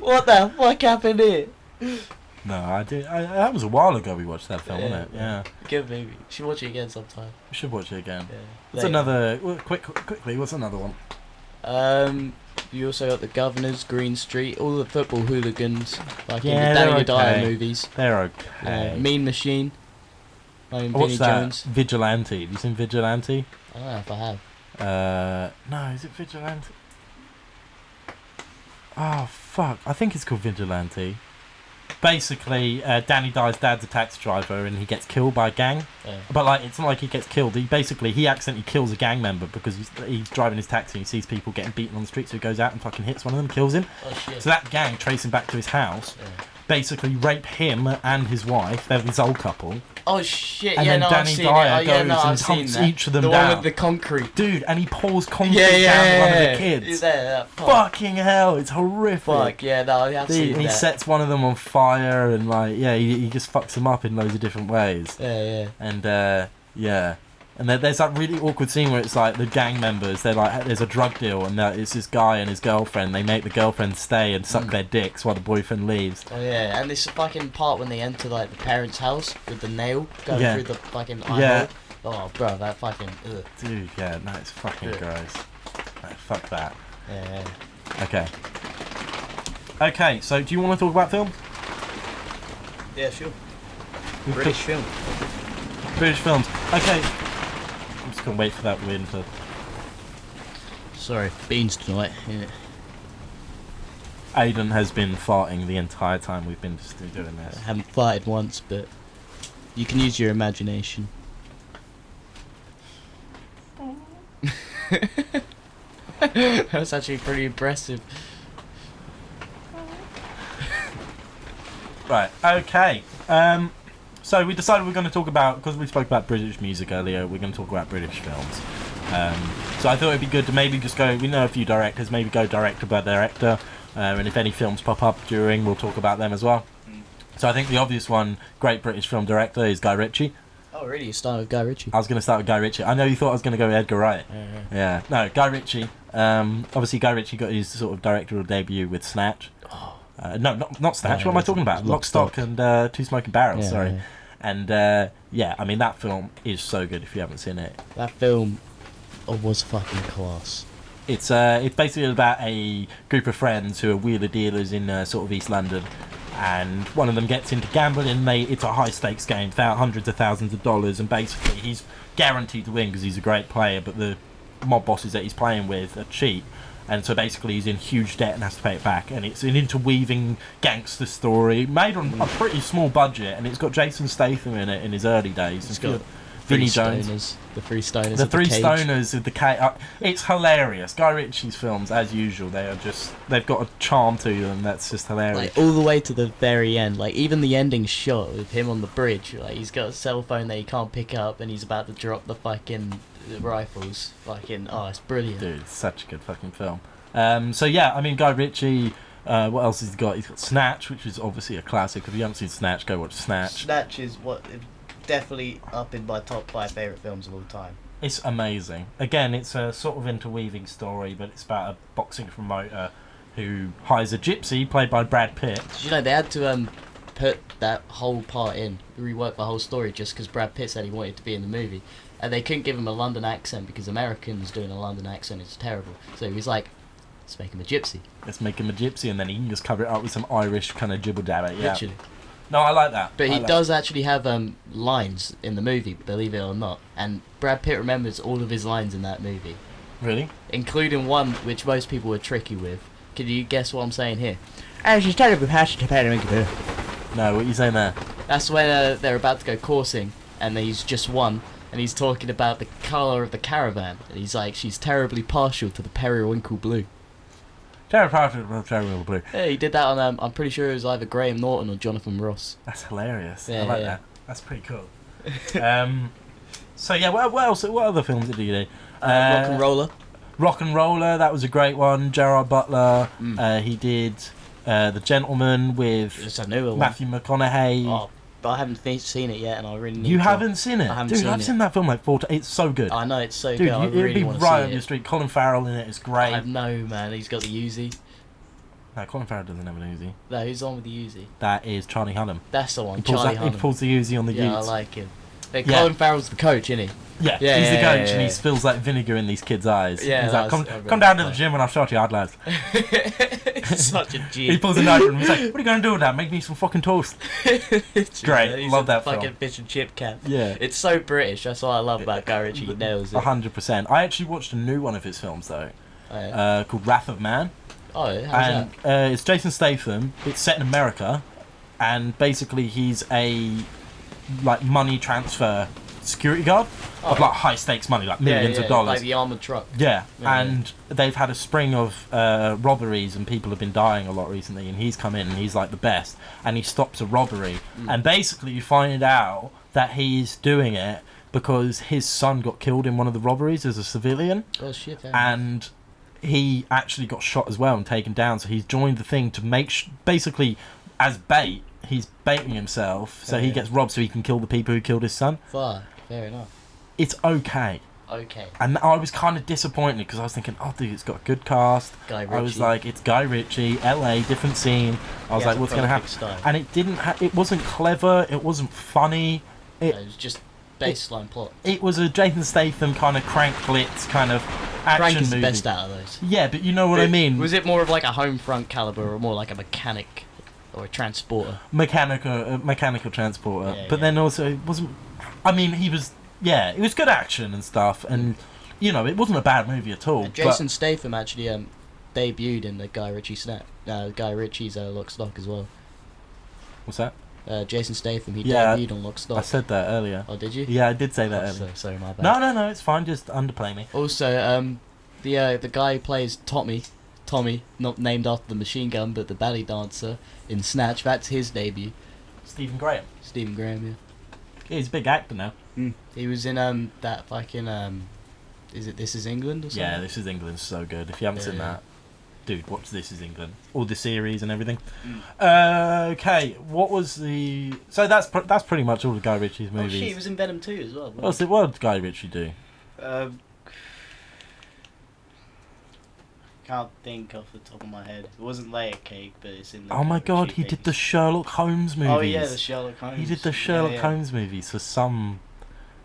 what the fuck happened here?" No, I did. That was a while ago we watched that film, wasn't it? Yeah. Good movie. You should watch it again sometime. We should watch it again. Yeah. What's another? Quickly, what's another one? You also got The Governors, Green Street, all the football hooligans, like Yeah, in the they're Danny Dyer okay. movies. They're okay. Mean Machine. Vinnie What's that? Jones. Vigilante. Have you seen Vigilante? I don't know if I have. No, is it Vigilante? Oh, fuck. I think it's called Vigilante. Basically, Danny Dyer's dad's a taxi driver and he gets killed by a gang. Yeah. But, like, it's not like he gets killed. He accidentally kills a gang member because he's driving his taxi and he sees people getting beaten on the street, so he goes out and fucking hits one of them, kills him. Oh shit. So that gang trace him back to his house, basically rape him and his wife. They're this old couple. Oh shit! And yeah, then no, Danny I've seen Dyer it. Oh, yeah, no, goes and I've seen hunts that. each of them the down. one with the concrete. Dude, and he pours concrete down one of the kids. Fucking hell, it's horrific. Fuck, yeah, no, I have seen He that. sets one of them on fire and, like, yeah, he just fucks them up in loads of different ways. Yeah. And, yeah. And there's that really awkward scene where it's like the gang members, they're like, there's a drug deal and it's this guy and his girlfriend. They make the girlfriend stay and suck their dicks while the boyfriend leaves. Oh yeah, and this fucking part when they enter like the parents' house with the nail going through the fucking eye hole. Oh, bro, that fucking. Ugh. Dude, yeah, no, it's fucking gross. No, fuck that. Yeah. Okay, so do you want to talk about films? Yeah, sure. British film. British films. Okay. I'm just gonna wait for that wind to. Sorry, beans tonight. Yeah. Aydan has been farting the entire time we've been doing this. I haven't farted once, but you can use your imagination. That was actually pretty impressive. Right, okay. So we decided we're going to talk about, because we spoke about British music earlier, we're going to talk about British films. So I thought it'd be good to maybe just go, we know a few directors, maybe go director by director, and if any films pop up during, we'll talk about them as well. So I think the obvious one, great British film director, is Guy Ritchie. Oh really? You started with Guy Ritchie? I was going to start with Guy Ritchie. I know you thought I was going to go with Edgar Wright. Yeah. No, Guy Ritchie. Obviously Guy Ritchie got his sort of directorial debut with Snatch. No, not Snatch. What am I talking about? Lock, Stock, and Two Smoking Barrels. Sorry. Yeah. And yeah, I mean that film is so good if you haven't seen it. That film was fucking class. It's basically about a group of friends who are wheeler dealers in sort of East London, and one of them gets into gambling, and it's a high stakes game, hundreds of thousands of dollars, and basically he's guaranteed to win because he's a great player, but the mob bosses that he's playing with are cheap. And so basically he's in huge debt and has to pay it back. And it's an interweaving gangster story made on a pretty small budget. And it's got Jason Statham in it in his early days. It's got Vinnie Jones. The Three Stoners. The Three Stoners with the cage. It's hilarious. Guy Ritchie's films, as usual, they've got a charm to them that's just hilarious. Like all the way to the very end. Like even the ending shot with him on the bridge. Like he's got a cell phone that he can't pick up and he's about to drop the fucking rifles. Fucking it's brilliant. Dude, it's such a good fucking film. So yeah, I mean Guy Ritchie. What else has he got? He's got Snatch, which is obviously a classic. If you haven't seen Snatch, go watch Snatch. Snatch is definitely up in my top 5 favourite films of all time. It's amazing. Again, it's a sort of interweaving story, but it's about a boxing promoter who hires a gypsy, played by Brad Pitt. Did you know they had to put that whole part in, rework the whole story, just because Brad Pitt said he wanted to be in the movie, and they couldn't give him a London accent because Americans doing a London accent is terrible. So he was like, let's make him a gypsy. Let's make him a gypsy, and then he can just cover it up with some Irish kind of jibble jabber. Yeah. Literally. No, I like that. But he does actually have lines in the movie, believe it or not. And Brad Pitt remembers all of his lines in that movie. Really? Including one which most people were tricky with. Can you guess what I'm saying here? She's terribly passionate about it. No, what are you saying there? That's when they're about to go coursing, and he's just won, and he's talking about the colour of the caravan. And he's like, she's terribly partial to the periwinkle blue. Terrible blue. Yeah, he did that on, I'm pretty sure it was either Graham Norton or Jonathan Ross. That's hilarious. Yeah, I like that. That's pretty cool. So yeah, what else? What other films did he do? Rock and Roller. Rock and Roller, that was a great one. Gerard Butler. He did The Gentleman with Matthew McConaughey. Oh, but I haven't seen it yet, and I really need to. You haven't seen it? I haven't Dude, seen I've it. seen that film like 4 times. It's so good. I know, it's so Dude, good. I it'd really be want to right see on it. your street. Colin Farrell in it is great. I know, man. He's got the Uzi. No, Colin Farrell doesn't have an Uzi. No, who's on with the Uzi? That is Charlie Hunnam. That's the one, He pulls Charlie He Hunnam. pulls the Uzi on the Yeah, I Utes. like him. Hey, Colin Farrell's the coach, isn't he? Yeah, he's the coach, and he spills like vinegar in these kids' eyes. Yeah, he's like, come down to the gym and I'll show you hard, lads. Such a G. He pulls a knife and he's like, what are you going to do with that? Make me some fucking toast. Great, love that film. Fucking fish and chip can. Yeah. It's so British, that's what I love about Guy Ritchie, he nails it. 100%. I actually watched a new one of his films, though, called Wrath of Man. Oh, how's that? It's Jason Statham, it's set in America, and basically he's a, like, money transfer security guard of like high stakes money, like millions of dollars, like the armored truck. And they've had a spring of robberies, and people have been dying a lot recently, and he's come in and he's like the best, and he stops a robbery, and basically you find out that he's doing it because his son got killed in one of the robberies as a civilian. Oh shit! And he actually got shot as well and taken down, so he's joined the thing to make basically as bait. He's baiting himself, so he gets robbed so he can kill the people who killed his son. Fair enough. It's okay. Okay. And I was kind of disappointed because I was thinking, oh, dude, it's got a good cast. Guy Ritchie. I was like, it's Guy Ritchie, LA, different scene. I was like, what's going to happen? Style. And it didn't. It wasn't clever. It wasn't funny. It was just baseline plot. It was a Jason Statham kind of crank blitz kind of action Crank is movie. the best out of those. Yeah, but you know what I mean. Was it more of like a home front caliber, or more like a mechanic or a transporter? Mechanical transporter. Yeah, but then also it wasn't. I mean, he was. Yeah, it was good action and stuff, and you know, it wasn't a bad movie at all. Jason Statham actually debuted in the Guy Ritchie Guy Ritchie's Lock, Stock as well. What's that? Jason Statham, he debuted on Lock, Stock. I said that earlier. Oh, did you? Yeah, I did say that earlier. So, sorry, my bad. No, it's fine. Just underplay me. Also, the guy who plays Tommy, not named after the machine gun, but the ballet dancer in Snatch. That's his debut. Stephen Graham. Yeah. He's a big actor now. He was in that fucking is it This Is England or something? Yeah, This Is England's so good. If you haven't seen that, dude, watch This Is England. All the series and everything. Okay, what was the... So that's pretty much all of Guy Ritchie's movies. Oh shit, he was in Venom 2 as well. What did Guy Ritchie do? Can't think off the top of my head. It wasn't Layer Cake, but it's in the... Oh my god, he did the Sherlock Holmes movies. Oh yeah, the Sherlock Holmes. He did the Sherlock Holmes movies for some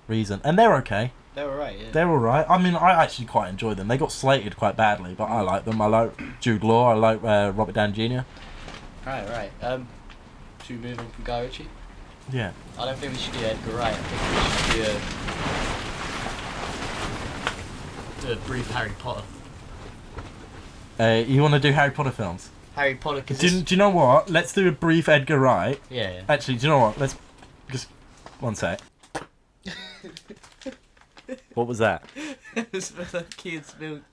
reason. And they're okay. They're alright, yeah. They're alright. I mean, I actually quite enjoy them. They got slated quite badly, but I like them. I like Jude Law. I like Robert Downey Jr. Right. Should we move on from Guy Ritchie? Yeah. I don't think we should do Edgar Wright. I think we should do a brief Harry Potter. You want to do Harry Potter films? Harry Potter, because do you know what? Let's do a brief Edgar Wright. Yeah. Actually, do you know what? Let's just... One sec. What was that? It was for the kids' milk.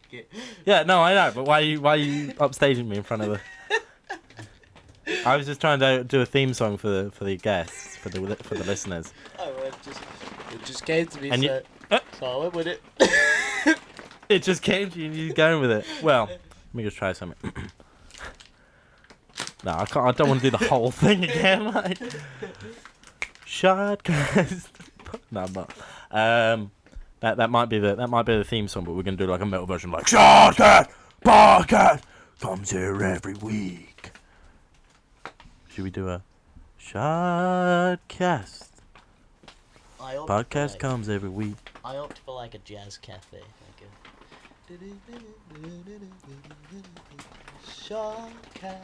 Yeah, no, I know, but why are you upstaging me in front of the... I was just trying to do a theme song for the guests, for the listeners. Oh, well, it just came to me, and so I went with it. It just came to you and you're going with it. Well, let me just try something. No, I can't. I don't want to do the whole thing again. Like, Shodcast. No, I'm not. That might be the theme song, but we're gonna do like a metal version, like Shodcast podcast comes here every week. Should we do a Shodcast podcast comes every week? I opt for like a jazz cafe. Shodcast.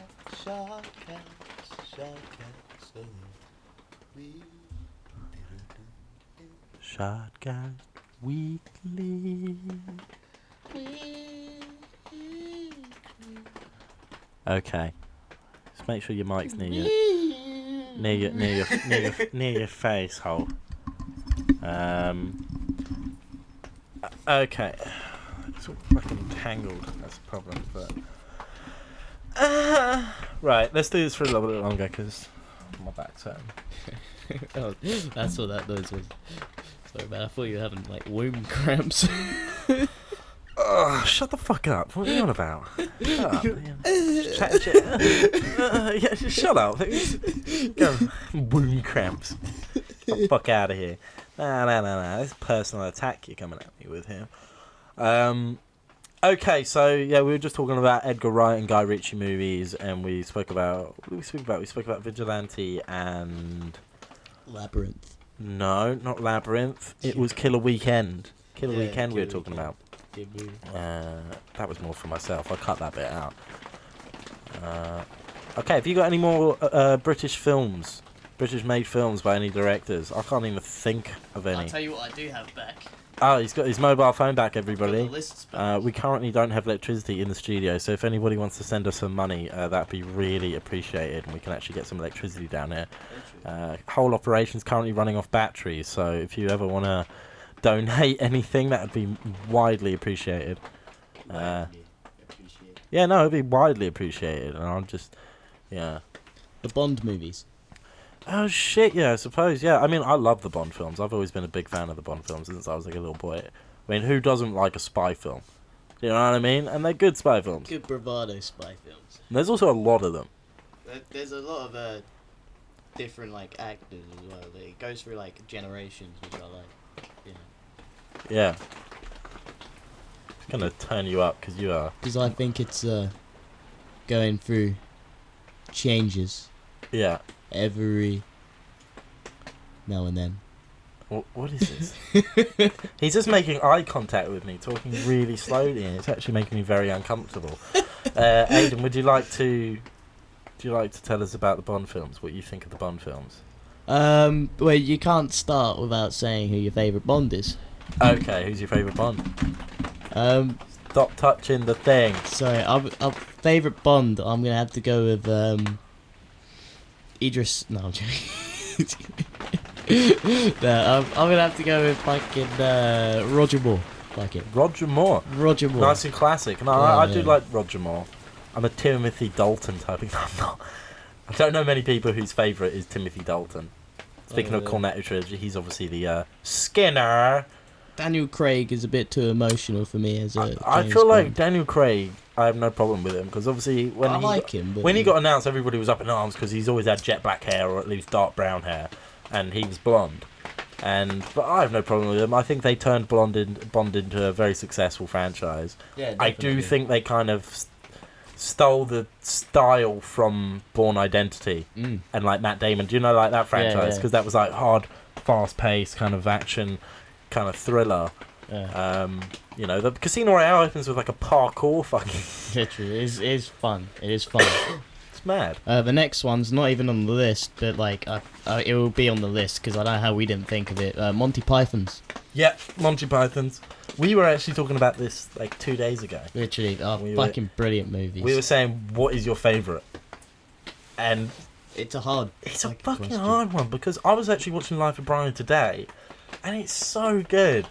Shodcast Weekly. Okay. Just make sure your mic's near your face hole. Okay. It's all fucking tangled. That's the problem. But right, let's do this for a little bit longer because my back's hurting. Oh, that's what that noise was. Sorry, man. I thought you were having like womb cramps. Shut the fuck up. What are you on about? Shut up. Yeah, shut up. Go. Womb cramps. Get the fuck out of here. No. It's a personal attack you're coming at me with here. Okay, so yeah, we were just talking about Edgar Wright and Guy Ritchie movies, and we spoke about Vigilante and Labyrinth. No, not Labyrinth. It was Killer Weekend. Killer Yeah, Weekend we were Killer talking Weekend. about. Good movie. That was more for myself. I cut that bit out. Okay, have you got any more British films? British-made films by any directors? I can't even think of any. I'll tell you what I do have back. Oh, he's got his mobile phone back, Got the everybody. lists back. We currently don't have electricity in the studio, so if anybody wants to send us some money, that'd be really appreciated, and we can actually get some electricity down here. Whole operation's currently running off batteries, so if you ever want to donate anything, that would be widely appreciated. Widely appreciated. Yeah, no, it'd be widely appreciated, and I'm just, yeah. The Bond movies. Oh shit, yeah, I suppose, yeah. I mean, I love the Bond films. I've always been a big fan of the Bond films since I was like a little boy. I mean, who doesn't like a spy film? You know what I mean? And they're good spy films. Good bravado spy films. And there's also a lot of them. There's a lot of different like actors as well. It goes through like generations, which I like. Yeah. It's gonna turn you up because you are. Because I think it's going through changes Yeah. every now and then. What is this? He's just making eye contact with me, talking really slowly, and it's actually making me very uncomfortable. Aidan, would you like to tell us about the Bond films? What you think of the Bond films? Well, you can't start without saying who your favourite Bond is. Okay, who's your favourite Bond? Stop touching the thing. Sorry, our favourite Bond. I'm gonna have to go with Idris. No, I'm joking. No, I'm gonna have to go with fucking Roger Moore. Fucking Roger Moore. Roger Moore. Nice and classic. No, Yeah, I do yeah. like Roger Moore. I'm a Timothy Dalton type. I'm not. I don't know many people whose favourite is Timothy Dalton. Speaking of yeah. Cornetto trilogy, he's obviously the Skinner. Daniel Craig is a bit too emotional for me as a. I James feel like Bond. Daniel Craig. I have no problem with him because obviously when I he like him, but when he got announced, everybody was up in arms because he's always had jet black hair or at least dark brown hair, and he was blonde. But I have no problem with him. I think they turned Bond into a very successful franchise. Yeah, I do think they kind of stole the style from Bourne Identity and like Matt Damon. Do you know like that franchise? yeah. Because that was like hard, fast-paced kind of action, kind of thriller. Yeah. You know, the Casino Royale opens with like a parkour fucking. Literally, it is fun. It is fun. It's mad. The next one's not even on the list, but like it will be on the list because I don't know how we didn't think of it. Monty Python's. Yep, Monty Python's. We were actually talking about this like 2 days ago. Literally, We fucking brilliant movies. We were saying, what is your favourite? And It's a hard. it's a fucking fucking question. hard one because I was actually watching Life of Brian today, and it's so good,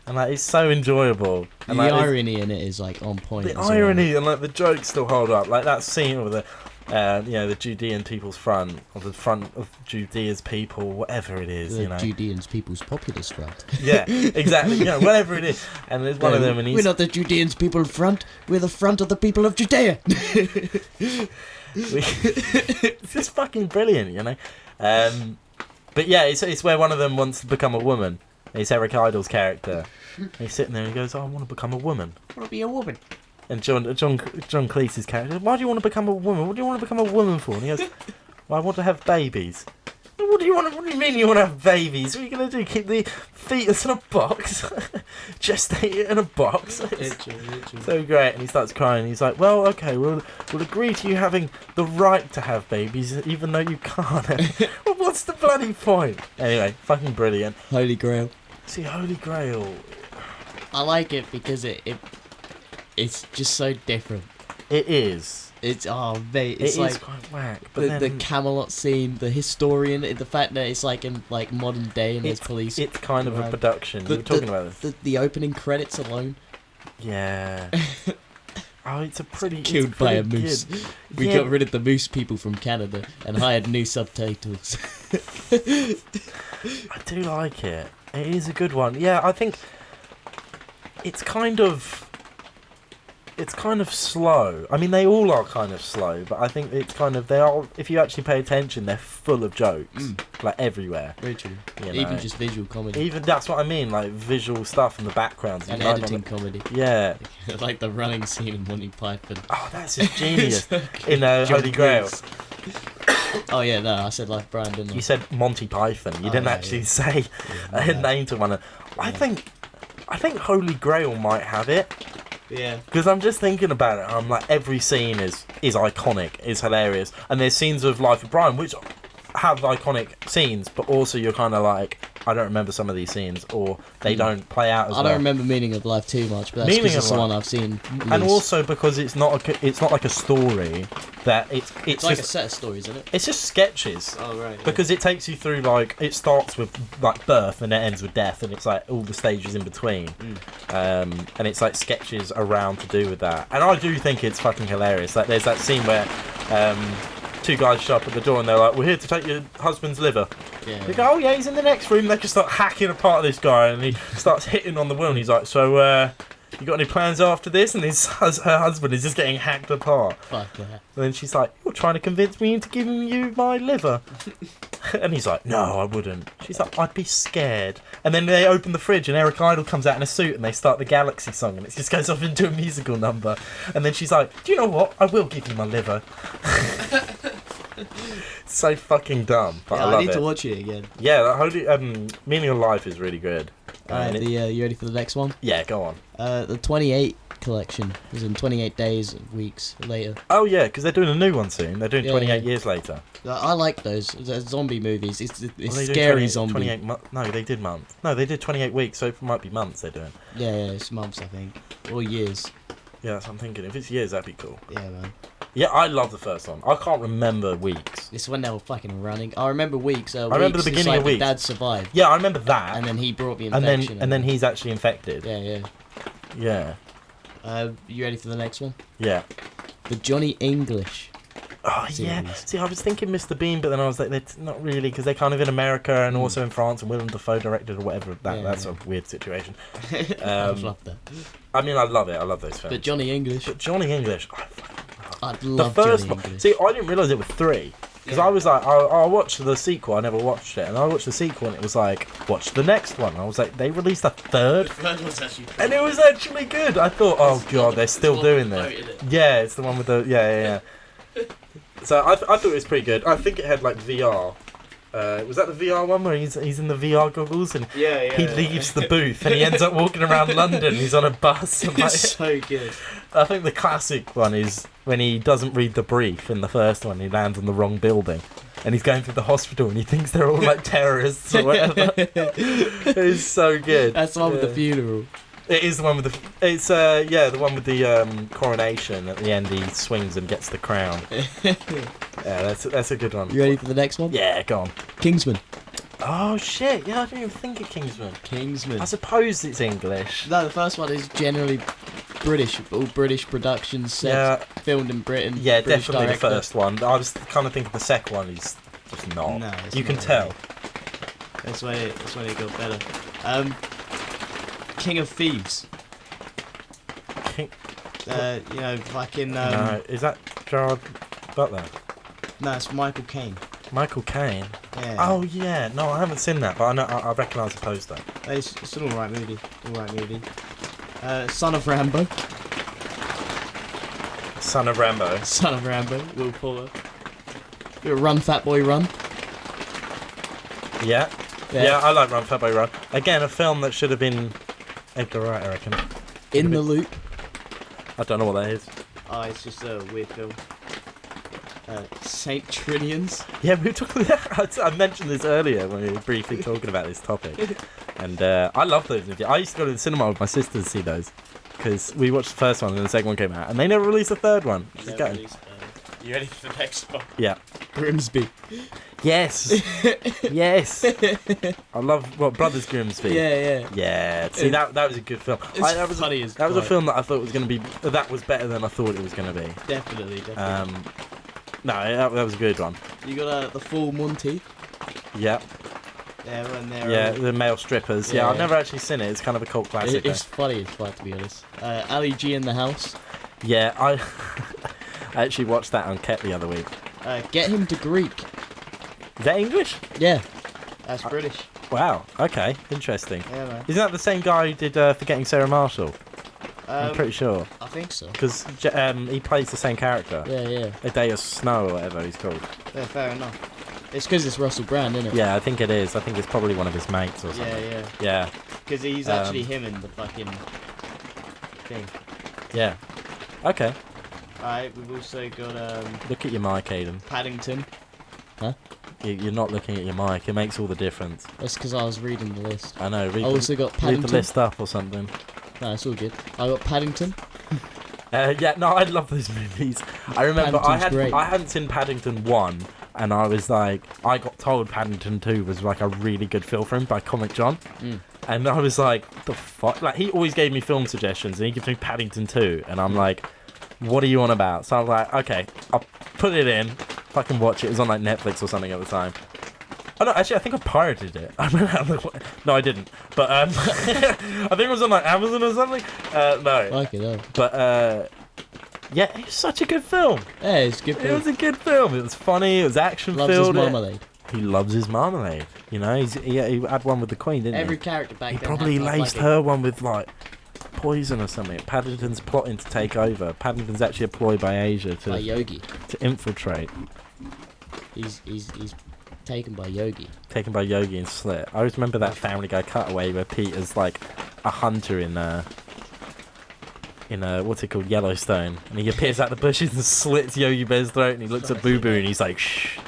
and like it's so enjoyable. And The like, irony in it is like on point. the as well. irony and like the jokes still hold up. Like that scene with the, the Judean People's Front or the front of Judea's people, whatever it is, The you know. Judeans People's Populist Front. Yeah, exactly. You know, whatever it is. And there's one of them, and he's We're not the Judeans People Front. We're the front of the people of Judea. it's just fucking brilliant, you know. But yeah, it's where one of them wants to become a woman. It's Eric Idle's character. He's sitting there and he goes, "I want to become a woman." I want to be a woman. And John Cleese's character, "Why do you want to become a woman? What do you want to become a woman for?" And he goes, "Well, I want to have babies." What do you mean you want to have babies? What are you going to do? Keep the fetus in a box? Gestate it in a box? It's so great. And he starts crying. He's like, "Well, okay, we'll agree to you having the right to have babies, even though you can't." Well, what's the bloody point? Anyway, fucking brilliant. Holy Grail. See, Holy Grail. I like it because it's just so different. It is. It's mate, It it's is like quite whack. But the then Camelot scene, the historian, the fact that it's like in like modern day and there's police. it's kind of a around. production. We were talking about this. The opening credits alone. Yeah. Oh, it's pretty. Killed it's by a pretty moose. good. We Yeah. got rid of the moose people from Canada and hired new subtitles. I do like it. It is a good one. Yeah, I think it's kind of slow. I mean, they all are kind of slow, but I think it's kind of, they are, if you actually pay attention, they're full of jokes, like everywhere. Very true. You know? Even just visual comedy Even that's what I mean, like visual stuff in the backgrounds and you might editing not- comedy. Yeah. Like the running scene in Monty Python. Oh, that's just genius. So In John Holy Grail. Cleese. Oh yeah, no, I said Life of Brian, didn't I? You said Monty Python. You didn't actually say a name to one. I think Holy Grail might have it. Yeah. Because I'm just thinking about it. I'm like, every scene is iconic, is hilarious, and there's scenes of Life of Brian which have iconic scenes, but also you're kind of like, I don't remember some of these scenes, or they don't play out as well. I don't remember Meaning of Life too much, but that's because it's the one I've seen. And also because it's not like a story that it's like just a set of stories, isn't it? It's just sketches. Oh right. Yeah. Because it takes you through, like, it starts with like birth and it ends with death, and it's like all the stages in between, and it's like sketches around to do with that. And I do think it's fucking hilarious. Like, there's that scene where two guys show up at the door and they're like, "We're here to take your husband's liver." Yeah. They go, "Oh yeah, he's in the next room." They just start hacking apart this guy, and he starts hitting on the wheel. And he's like, "So, you got any plans after this?" And her husband is just getting hacked apart. Fuck yeah. And then she's like, "You're trying to convince me into giving you my liver." And he's like, "No, I wouldn't." She's like, "I'd be scared." And then they open the fridge and Eric Idle comes out in a suit and they start the Galaxy song, and it just goes off into a musical number. And then she's like, "Do you know what? I will give you my liver." So fucking dumb, but yeah, I love need it. to watch it again. Yeah, that Holy Meaning of Life is really good. Alright, you ready for the next one? Yeah, go on. The 28 collection is in 28 days, weeks later. Oh yeah, because they're doing a new one soon. They're doing 28 years later. I like those zombie movies. It's Well, scary zombie. 28 no, they did months. No, they did 28 weeks, so it might be months they're doing. Yeah, it's months, I think, or years. Yeah, that's what I'm thinking. If it's years, that'd be cool. Yeah, man. Yeah, I love the first one. I can't remember weeks. It's when they were fucking running. I remember weeks. I remember the beginning of Weeks. Dad survived. Yeah, I remember that. And then he brought the infection. And then he's actually infected. Yeah. Yeah. You ready for the next one? Yeah. The Johnny English. Oh, yeah. See, I was thinking Mr. Bean, but then I was like, they're not really, because they're kind of in America and also in France, and Willem Dafoe directed or whatever. That's a weird situation. I love that. I mean, I love it. I love those films. But Johnny English. I love the first Johnny one. English. See, I didn't realise it was 3. Because I was like, I watched the sequel, I never watched it. And I watched the sequel and it was like, watch the next one. I was like, they released a third? The third one's actually good. And it was actually good. I thought, oh god, they're still doing that. Yeah, it's the one with the, yeah. So I thought it was pretty good. I think it had like VR. Was that the VR one where he's in the VR goggles and he leaves the booth and he ends up walking around London. He's on a bus. And It's so good. I think the classic one is when he doesn't read the brief in the first one. He lands on the wrong building and he's going through the hospital and he thinks they're all like terrorists or whatever. It's so good. That's the one with the funeral. It is the one with the. It's the one with the coronation. At the end, he swings and gets the crown. Yeah, that's a good one. You ready for the next one? Yeah, go on. Kingsman. Oh shit! Yeah, I didn't even think of Kingsman. Kingsman. I suppose it's English. No, the first one is generally British. All British productions set, filmed in Britain. Yeah, British definitely director. the first one. I was kind of thinking the second one is just not. No, you can not tell. really. That's when it got better. King of Thieves. Fucking. No, is that Gerard Butler? No, it's Michael Caine. Michael Caine. Yeah. Oh yeah, no, I haven't seen that, but I know I recognise the poster. It's an alright movie. Son of Rambo. Son of Rambo. Son of Rambo. Will Fuller. Run, Fat Boy, Run. Yeah. Yeah, I like Run Fat Boy Run. Again, a film that should have been Edgar Wright, I reckon. In the Loop. I don't know what that is. Oh, it's just a weird film. Saint Trinians. Yeah, we were talking. I mentioned this earlier when we were briefly talking about this topic, and I love those movies. I used to go to the cinema with my sister to see those because we watched the first one and the second one came out, and they never released the third one. You ready for the next one? Yeah. Grimsby. Yes. Yes. I love Brothers Grimsby. Yeah. See, that was a good film. That was funny as that was a film that I thought was going to be. That was better than I thought it was going to be. Definitely. No, that was a good one. You got the Full Monty. Yeah. Yeah, when they're the male strippers. Yeah, I've never actually seen it. It's kind of a cult classic. It's funny, to be honest. Ali G in the House. Yeah, I actually watched that on Ket the other week. Get Him to Greek. Is that English? Yeah, that's British. Wow. Okay. Interesting. Yeah, man. Isn't that the same guy who did Forgetting Sarah Marshall? I'm pretty sure. I think so. Because he plays the same character. Yeah. A Day of Snow or whatever he's called. Yeah, fair enough. It's because it's Russell Brand, isn't it? Yeah, I think it is. I think it's probably one of his mates or something. Yeah. Because he's actually him in the fucking thing. Yeah. Okay. Alright, we've also got Look at your mic, Aydan. Paddington. Huh? You're not looking at your mic. It makes all the difference. That's because I was reading the list. I know. I also got Paddington. Read the list up or something. No, it's all good. I got Paddington. Yeah, no, I love those movies. I remember I hadn't seen Paddington 1, and I was like, I got told Paddington 2 was like a really good film for him by Comic John. And I was like, the fuck? Like, he always gave me film suggestions, and he gives me Paddington 2, and I'm like, what are you on about? So I was like, okay, I'll put it in, fucking watch it. It was on like Netflix or something at the time. Oh no, actually I think I pirated it. No, I didn't. But I think it was on like Amazon or something. No. Like it, But yeah, it was such a good film. Yeah, it's a good film. It was a good film. It was funny. It was action filled. Loves his marmalade. He loves his marmalade. You know, he had one with the Queen, didn't he? Every character back then. He probably laced her one with like poison or something. Paddington's plotting to take over. Paddington's actually a ploy by Asia by Yogi to infiltrate. He's taken by Yogi. Taken by Yogi and Slit. I always remember that Family Guy cutaway where Peter's like a hunter in what's it called, Yellowstone, and he appears out the bushes and slits Yogi Bear's throat, and he looks at Boo Boo and he's like, shh.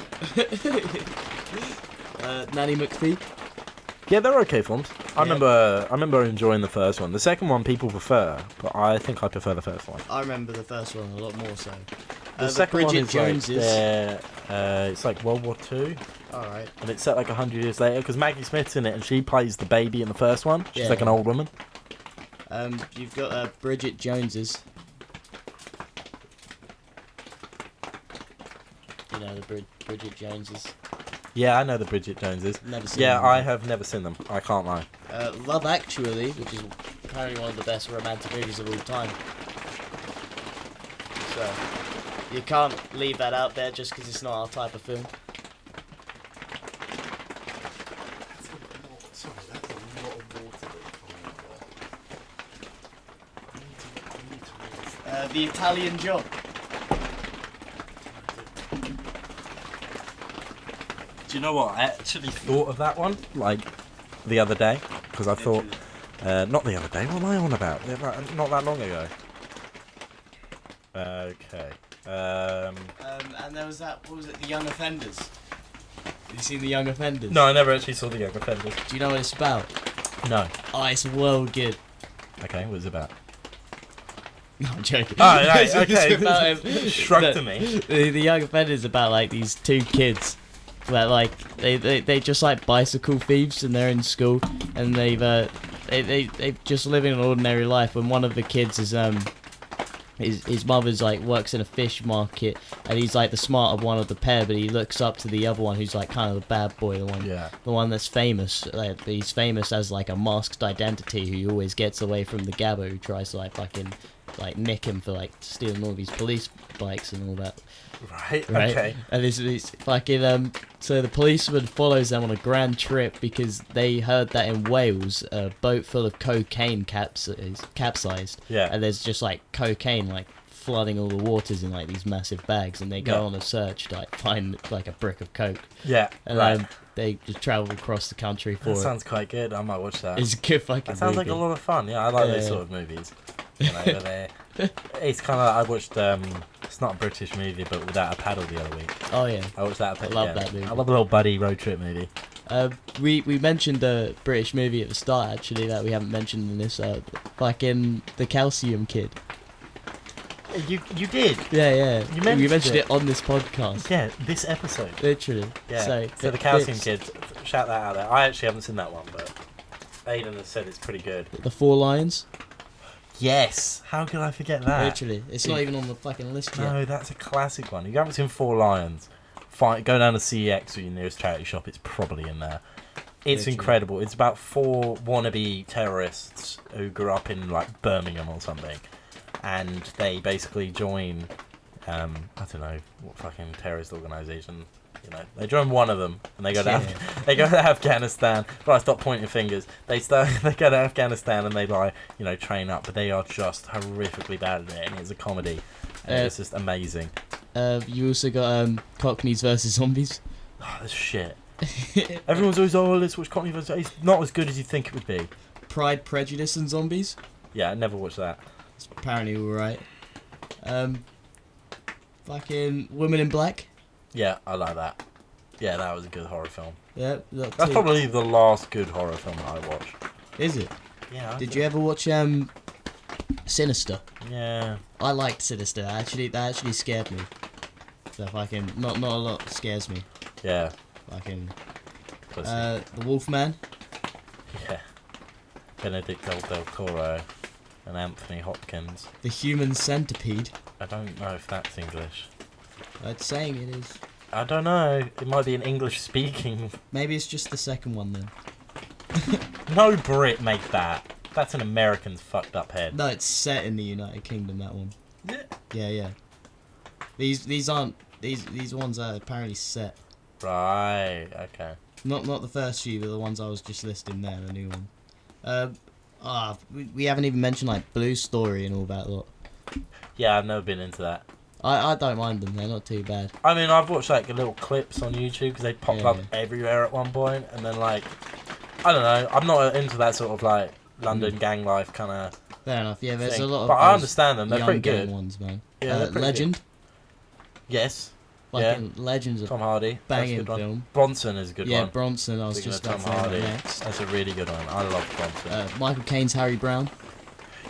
Nanny McPhee. Yeah, they're okay films. I remember enjoying the first one. The second one people prefer, but I think I prefer the first one. I remember the first one a lot more so. The second Bridget one is Joneses. It's like World War II. Alright. And it's set like 100 years later, because Maggie Smith's in it, and she plays the baby in the first one. She's like an old woman. You've got Bridget Joneses. You know the Bridget Joneses. Yeah, I know the Bridget Joneses. Never seen them. them. I have never seen them. I can't lie. Love Actually, which is apparently one of the best romantic movies of all time. So, you can't leave that out there just because it's not our type of film. The Italian Job. Do you know what? I actually thought of that one, like, the other day. Because I thought... not the other day, what am I on about? Not that long ago. Okay. And there was that, what was it, The Young Offenders? Have you seen The Young Offenders? No, I never actually saw The Young Offenders. Do you know what it's about? No. Oh, it's well good. Okay, what's it about? No, I'm joking. Oh, right, okay. It's about, Shrug to me. The Young Offenders about, like, these two kids that, like, they just, like, bicycle thieves, and they're in school, and they just living an ordinary life, when one of the kids is, his mother's like works in a fish market, and he's like the smarter one of the pair, but he looks up to the other one who's like kind of the bad boy, the one that's famous. Like, he's famous as like a masked identity who always gets away from the gabber who tries to like fucking like nick him for like stealing all these police bikes and all that. Right. Okay. And it's fucking so the policeman follows them on a grand trip because they heard that in Wales a boat full of cocaine capsized. Yeah. And there's just like cocaine like flooding all the waters in like these massive bags, and they go on a search to like find like a brick of coke. Yeah. And they just travel across the country for that sounds quite good. I might watch that. It's a good fucking That sounds movie. like a lot of fun. Yeah, I like those sort of movies. You know, it's kind of. I watched. It's not a British movie, but Without a Paddle the other week. Oh yeah. I watched that. I love that movie. I love a little buddy road trip movie. We mentioned a British movie at the start actually that we haven't mentioned in this. Fucking The Calcium Kid. You did. Yeah. You mentioned it on this podcast. Yeah, this episode. Literally. Yeah. So The Calcium Kid. Shout that out there. I actually haven't seen that one, but Aydan has said it's pretty good. The Four Lions. Yes. How could I forget that? Literally. It's not even on the fucking list yet. No, that's a classic one. If you haven't seen Four Lions, go down to CEX or your nearest charity shop. It's probably in there. It's incredible. It's about 4 wannabe terrorists who grew up in like Birmingham or something, and they basically join, I don't know what fucking terrorist organisation They join one of them and they go to Yeah. they go to Afghanistan. Right, stop pointing fingers. They go to Afghanistan and they train up, but they are just horrifically bad at it, and it's a comedy. And it's just amazing. You also got Cockneys versus Zombies. Oh, that's shit. Everyone's always, let's watch Cockney versus. It's not as good as you think it would be. Pride, Prejudice and Zombies. Yeah, I never watched that. It's apparently alright. Fucking Woman in Black. Yeah, I like that. Yeah, that was a good horror film. Yeah, That's probably the last good horror film that I watched. Is it? Yeah. Did you ever watch Sinister? Yeah. I liked Sinister. That actually scared me. So fucking not a lot scares me. Yeah. Fucking Pussy. The Wolfman. Yeah. Benedict Del Toro and Anthony Hopkins. The Human Centipede. I don't know if that's English. It's saying it is. I don't know. It might be an English speaking. Maybe it's just the second one then. No Brit made that. That's an American's fucked up head. No, it's set in the United Kingdom. That one. Yeah. Yeah. These aren't these ones are apparently set. Right. Okay. Not the first few, but the ones I was just listing there. The new one. We haven't even mentioned like Blue Story and all that lot. Yeah, I've never been into that. I don't mind them. They're not too bad. I mean, I've watched like little clips on YouTube because they popped up everywhere at one point, and then like, I don't know. I'm not into that sort of like London gang life kind of. Fair enough. Yeah, there's thing. a lot of. But I understand them. They're young pretty gang good. ones, man. Yeah, they're pretty Legend. Good. Yes. Fucking Legends of Tom Hardy. banging That's a good film. one. Bronson is a good one. Yeah, Bronson. I was Speaking just of about Tom to say Hardy, that next. that's a really good one. I love Bronson. Michael Caine's Harry Brown.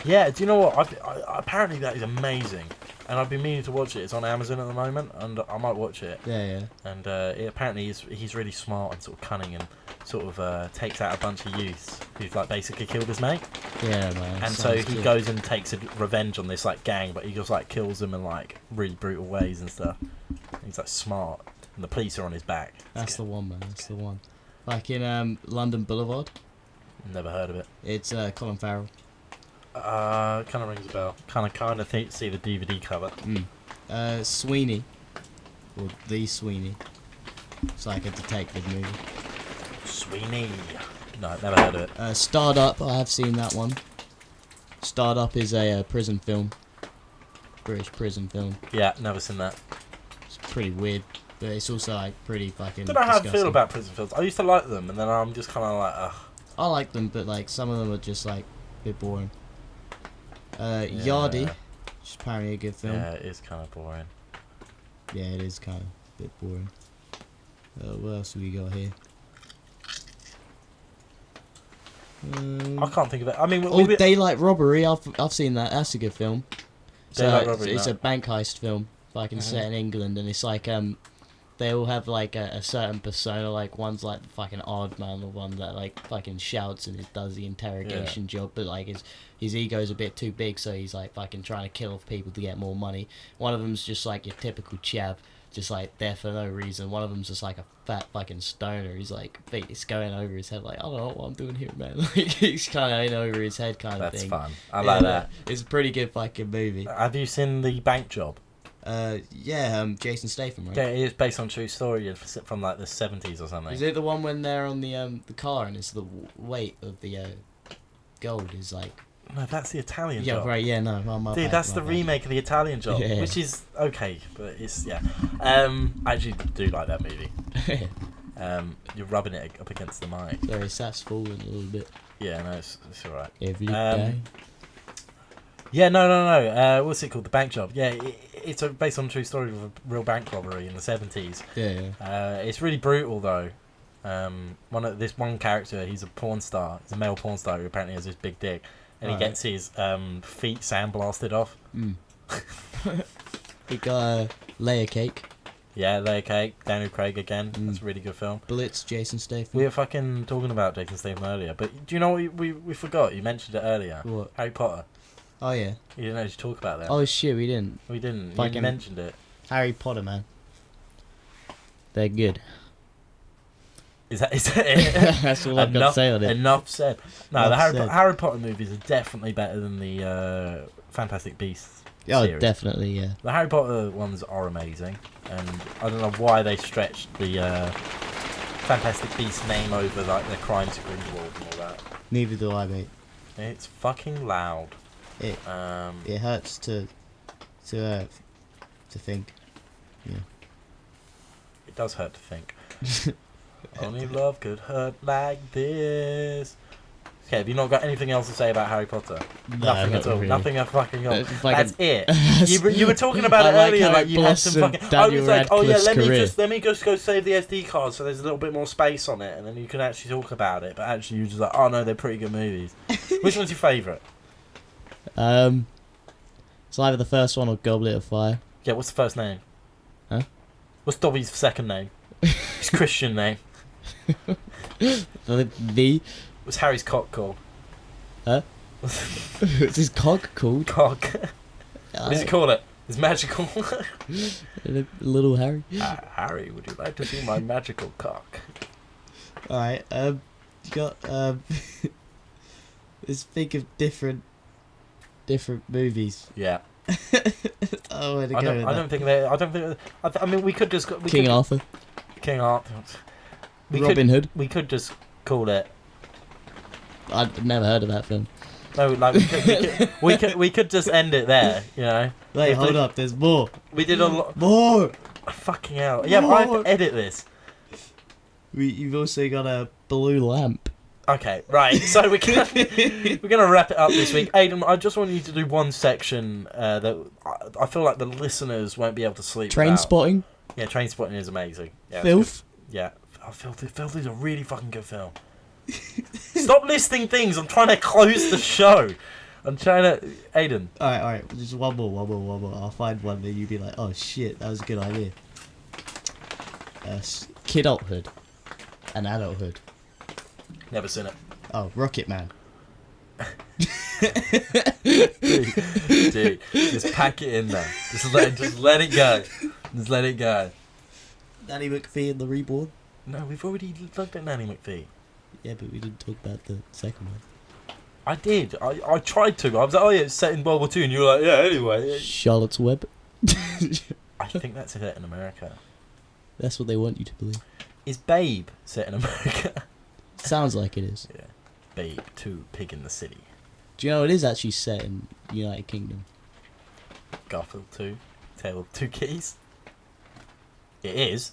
Yeah, do you know what? Apparently that is amazing, and I've been meaning to watch it. It's on Amazon at the moment, and I might watch it. Yeah. And apparently he's really smart and sort of cunning, and sort of takes out a bunch of youths who've like basically killed his mate. Yeah, man. And so he goes and takes revenge on this like gang, but he just like kills them in like really brutal ways and stuff. He's like smart, and the police are on his back. That's the one, man. That's the one. Like in London Boulevard. Never heard of it. It's Colin Farrell. Kind of rings a bell. Kind of see the DVD cover. Sweeney, or The Sweeney. It's like a detective movie. Sweeney. No, never heard of it. Starred Up. I have seen that one. Starred Up is a prison film. British prison film. Yeah, never seen that. It's pretty weird, but it's also like pretty fucking. I don't know how I disgusting. feel about prison films. I used to like them, and then I'm just kind of like, ugh. I like them, but like some of them are just like a bit boring. Yardie, which is apparently a good film. Yeah, it is kind of boring. Yeah, it is kind of a bit boring. What else have we got here? I can't think of it. I mean, Daylight Robbery. I've seen that. That's a good film. Daylight Robbery, It's no. a bank heist film, like set in England, and it's like they all have like a certain persona. Like one's like the fucking odd man, the one that like fucking shouts and does the interrogation job, but like his ego's a bit too big, so he's like fucking trying to kill off people to get more money. One of them's just like your typical chav, just like there for no reason. One of them's just like a fat fucking stoner. He's like, it's going over his head, like, I don't know what I'm doing here, man. Like he's kind of in over his head kind of thing. That's fun. I like that. It's a pretty good fucking movie. Have you seen The Bank Job? Jason Statham, right? Yeah, it is based on true story from like the 70s or something. Is it the one when they're on the car and it's the weight of the gold is like? No, that's the Italian Yeah, Job. right. Yeah, no. Dude, that's the remake of the Italian Job, Yeah. which is okay, but it's I actually do like that movie. You're rubbing it up against the mic. Sorry, Sats falling a little bit. Yeah, no, it's alright. Every day. Yeah, no. What's it called? The Bank Job. Yeah, it's based on a true story of a real bank robbery in the 70s. Yeah. It's really brutal though. This one character, he's a porn star. He's a male porn star who apparently has this big dick, and he gets his feet sandblasted off. He got Layer Cake. Yeah, Layer Cake. Daniel Craig again. That's a really good film. Blitz, Jason Statham. We were fucking talking about Jason Statham earlier, but do you know what we forgot? You mentioned it earlier. What? Harry Potter. Oh yeah. You didn't know to talk about that. Oh shit, we didn't. We didn't. You Fucking mentioned it. Harry Potter, man. They're good. Is that it? That's all I've got to say on it. Enough said. No, Enough the said. Harry Potter movies are definitely better than the Fantastic Beasts. series. Definitely, yeah. The Harry Potter ones are amazing, and I don't know why they stretched the Fantastic Beasts name over like their crime to Grindelwald and all that. Neither do I, mate. It's fucking loud. It hurts to think. Yeah. It does hurt to think. Only love could hurt like this. Okay, have you not got anything else to say about Harry Potter? No, Nothing not at all. really. Nothing at fucking all. That's it. That's- You were talking about it I like earlier, how like it you had some blossomed fucking. I Daniel was like, oh yeah, Radcliffe's let me career. just go save the SD card so there's a little bit more space on it, and then you can actually talk about it. But actually, you're just like, oh no, they're pretty good movies. Which one's your favourite? It's either the first one or Goblet of Fire. Yeah, what's the first name? Huh? What's Dobby's second name? His Christian name. The What's Harry's cock called? Huh? What's his cock called? Cock. What does he call it? It's magical. Little Harry. Harry, would you like to see my magical cock? Alright, you got let's think of different movies. Yeah. Oh, where to go I with that? don't think they. I don't think. I mean, we could just. King Arthur. King Arthur. Robin Hood. We could just call it. I'd never heard of that film. No, like we could just end it there. You know. Wait, hold up. There's more. We did a lot. More. Fucking hell. Yeah, but I have to edit this. You've also got a blue lamp. Okay, right. So we're gonna wrap it up this week. Aidan, I just want you to do one section that I feel like the listeners won't be able to sleep. Train without. spotting. Yeah, Train Spotting is amazing. Yeah, Filth. Yeah, Filth is a really fucking good film. Stop listing things. I'm trying to close the show. I'm trying to. Aidan. Alright. Just one more. I'll find one that you'd be like, oh shit, that was a good idea. Kidulthood and adulthood. Never seen it. Oh, Rocket Man. Dude, just pack it in there. Just let it go. Just let it go. Nanny McPhee and the Reborn. No, we've already looked at Nanny McPhee. Yeah, but we didn't talk about the second one. I did. I tried to. I was like, oh yeah, it's set in World War II, and you were like, yeah, anyway. Charlotte's Web. I think that's set in America. That's what they want you to believe. Is Babe set in America? Sounds like it is. Yeah. Babe 2, Pig in the City. Do you know it is actually set in United Kingdom? Garfield 2, Tale of Two Keys. It is.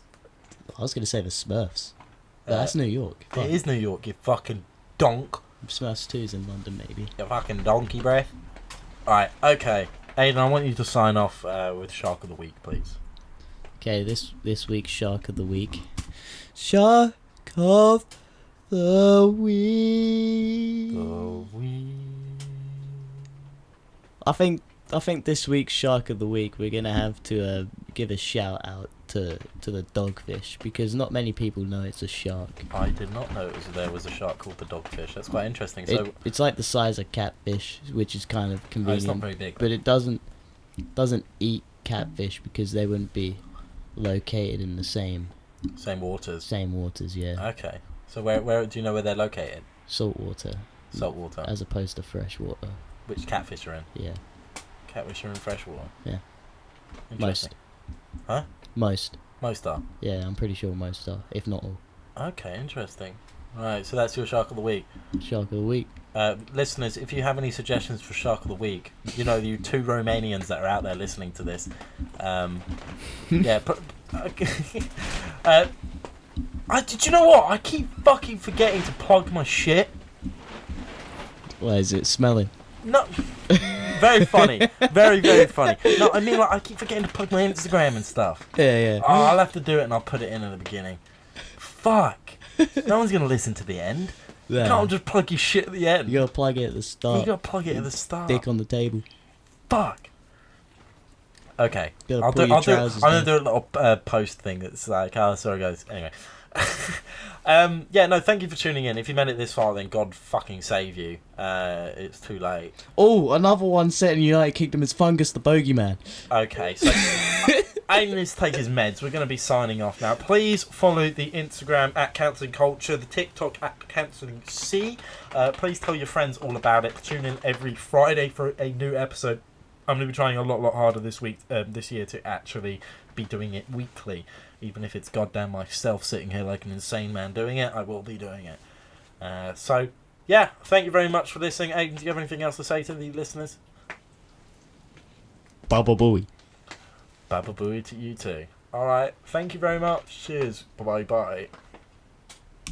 I was going to say the Smurfs. But that's New York. It is New York, you fucking donk. Smurfs 2 is in London, maybe. You fucking donkey breath. Alright, okay. Aidan, I want you to sign off with Shark of the Week, please. Okay, this week's Shark of the Week. Shark of the Week. I think this week's Shark of the Week we're gonna have to give a shout out to the dogfish, because not many people know it's a shark. I did not know there was a shark called the dogfish. That's quite interesting. So It's like the size of catfish, which is kind of convenient. it's not very big. But it doesn't eat catfish because they wouldn't be located in the same waters. Same waters, yeah. Okay. So where do you know where they're located? Salt water. Salt water. As opposed to fresh water. Which catfish are in? Yeah. Catfish are in fresh water. Yeah. Interesting. Huh? Most. Most are. Yeah, I'm pretty sure most are, if not all. Okay, interesting. Right, so that's your Shark of the Week. Shark of the Week. Listeners, if you have any suggestions for Shark of the Week, you know, you two Romanians that are out there listening to this, yeah, did you know what? I keep fucking forgetting to plug my shit. Why is it smelling? No, very funny, very very funny. No, I mean, like, I keep forgetting to plug my Instagram and stuff. Yeah. Oh, I'll have to do it and I'll put it in at the beginning. Fuck. No one's gonna listen to the end. Yeah. You can't just plug your shit at the end. You gotta plug it at the start. You gotta plug it at the start. Dick on the table. Fuck. Okay. Gotta I'm pull your gonna trousers do a down. little post thing that's like, oh, sorry guys. Anyway. Yeah, no, thank you for tuning in. If you made it this far, then God fucking save you. It's too late. Oh, another one set in United Kingdom is Fungus the Bogeyman. Okay, so Aidan needs to take his meds. We're going to be signing off now. Please follow the Instagram at Cancelling Culture, the TikTok at Cancelling C. Please tell your friends all about it. Tune in every Friday for a new episode I'm going to be trying a lot harder this year to actually be doing it weekly. Even if it's goddamn myself sitting here like an insane man doing it, I will be doing it. So, yeah, thank you very much for listening. Aidan, do you have anything else to say to the listeners? Baba Booey. Baba Booey to you too. Alright, thank you very much. Cheers. Bye-bye.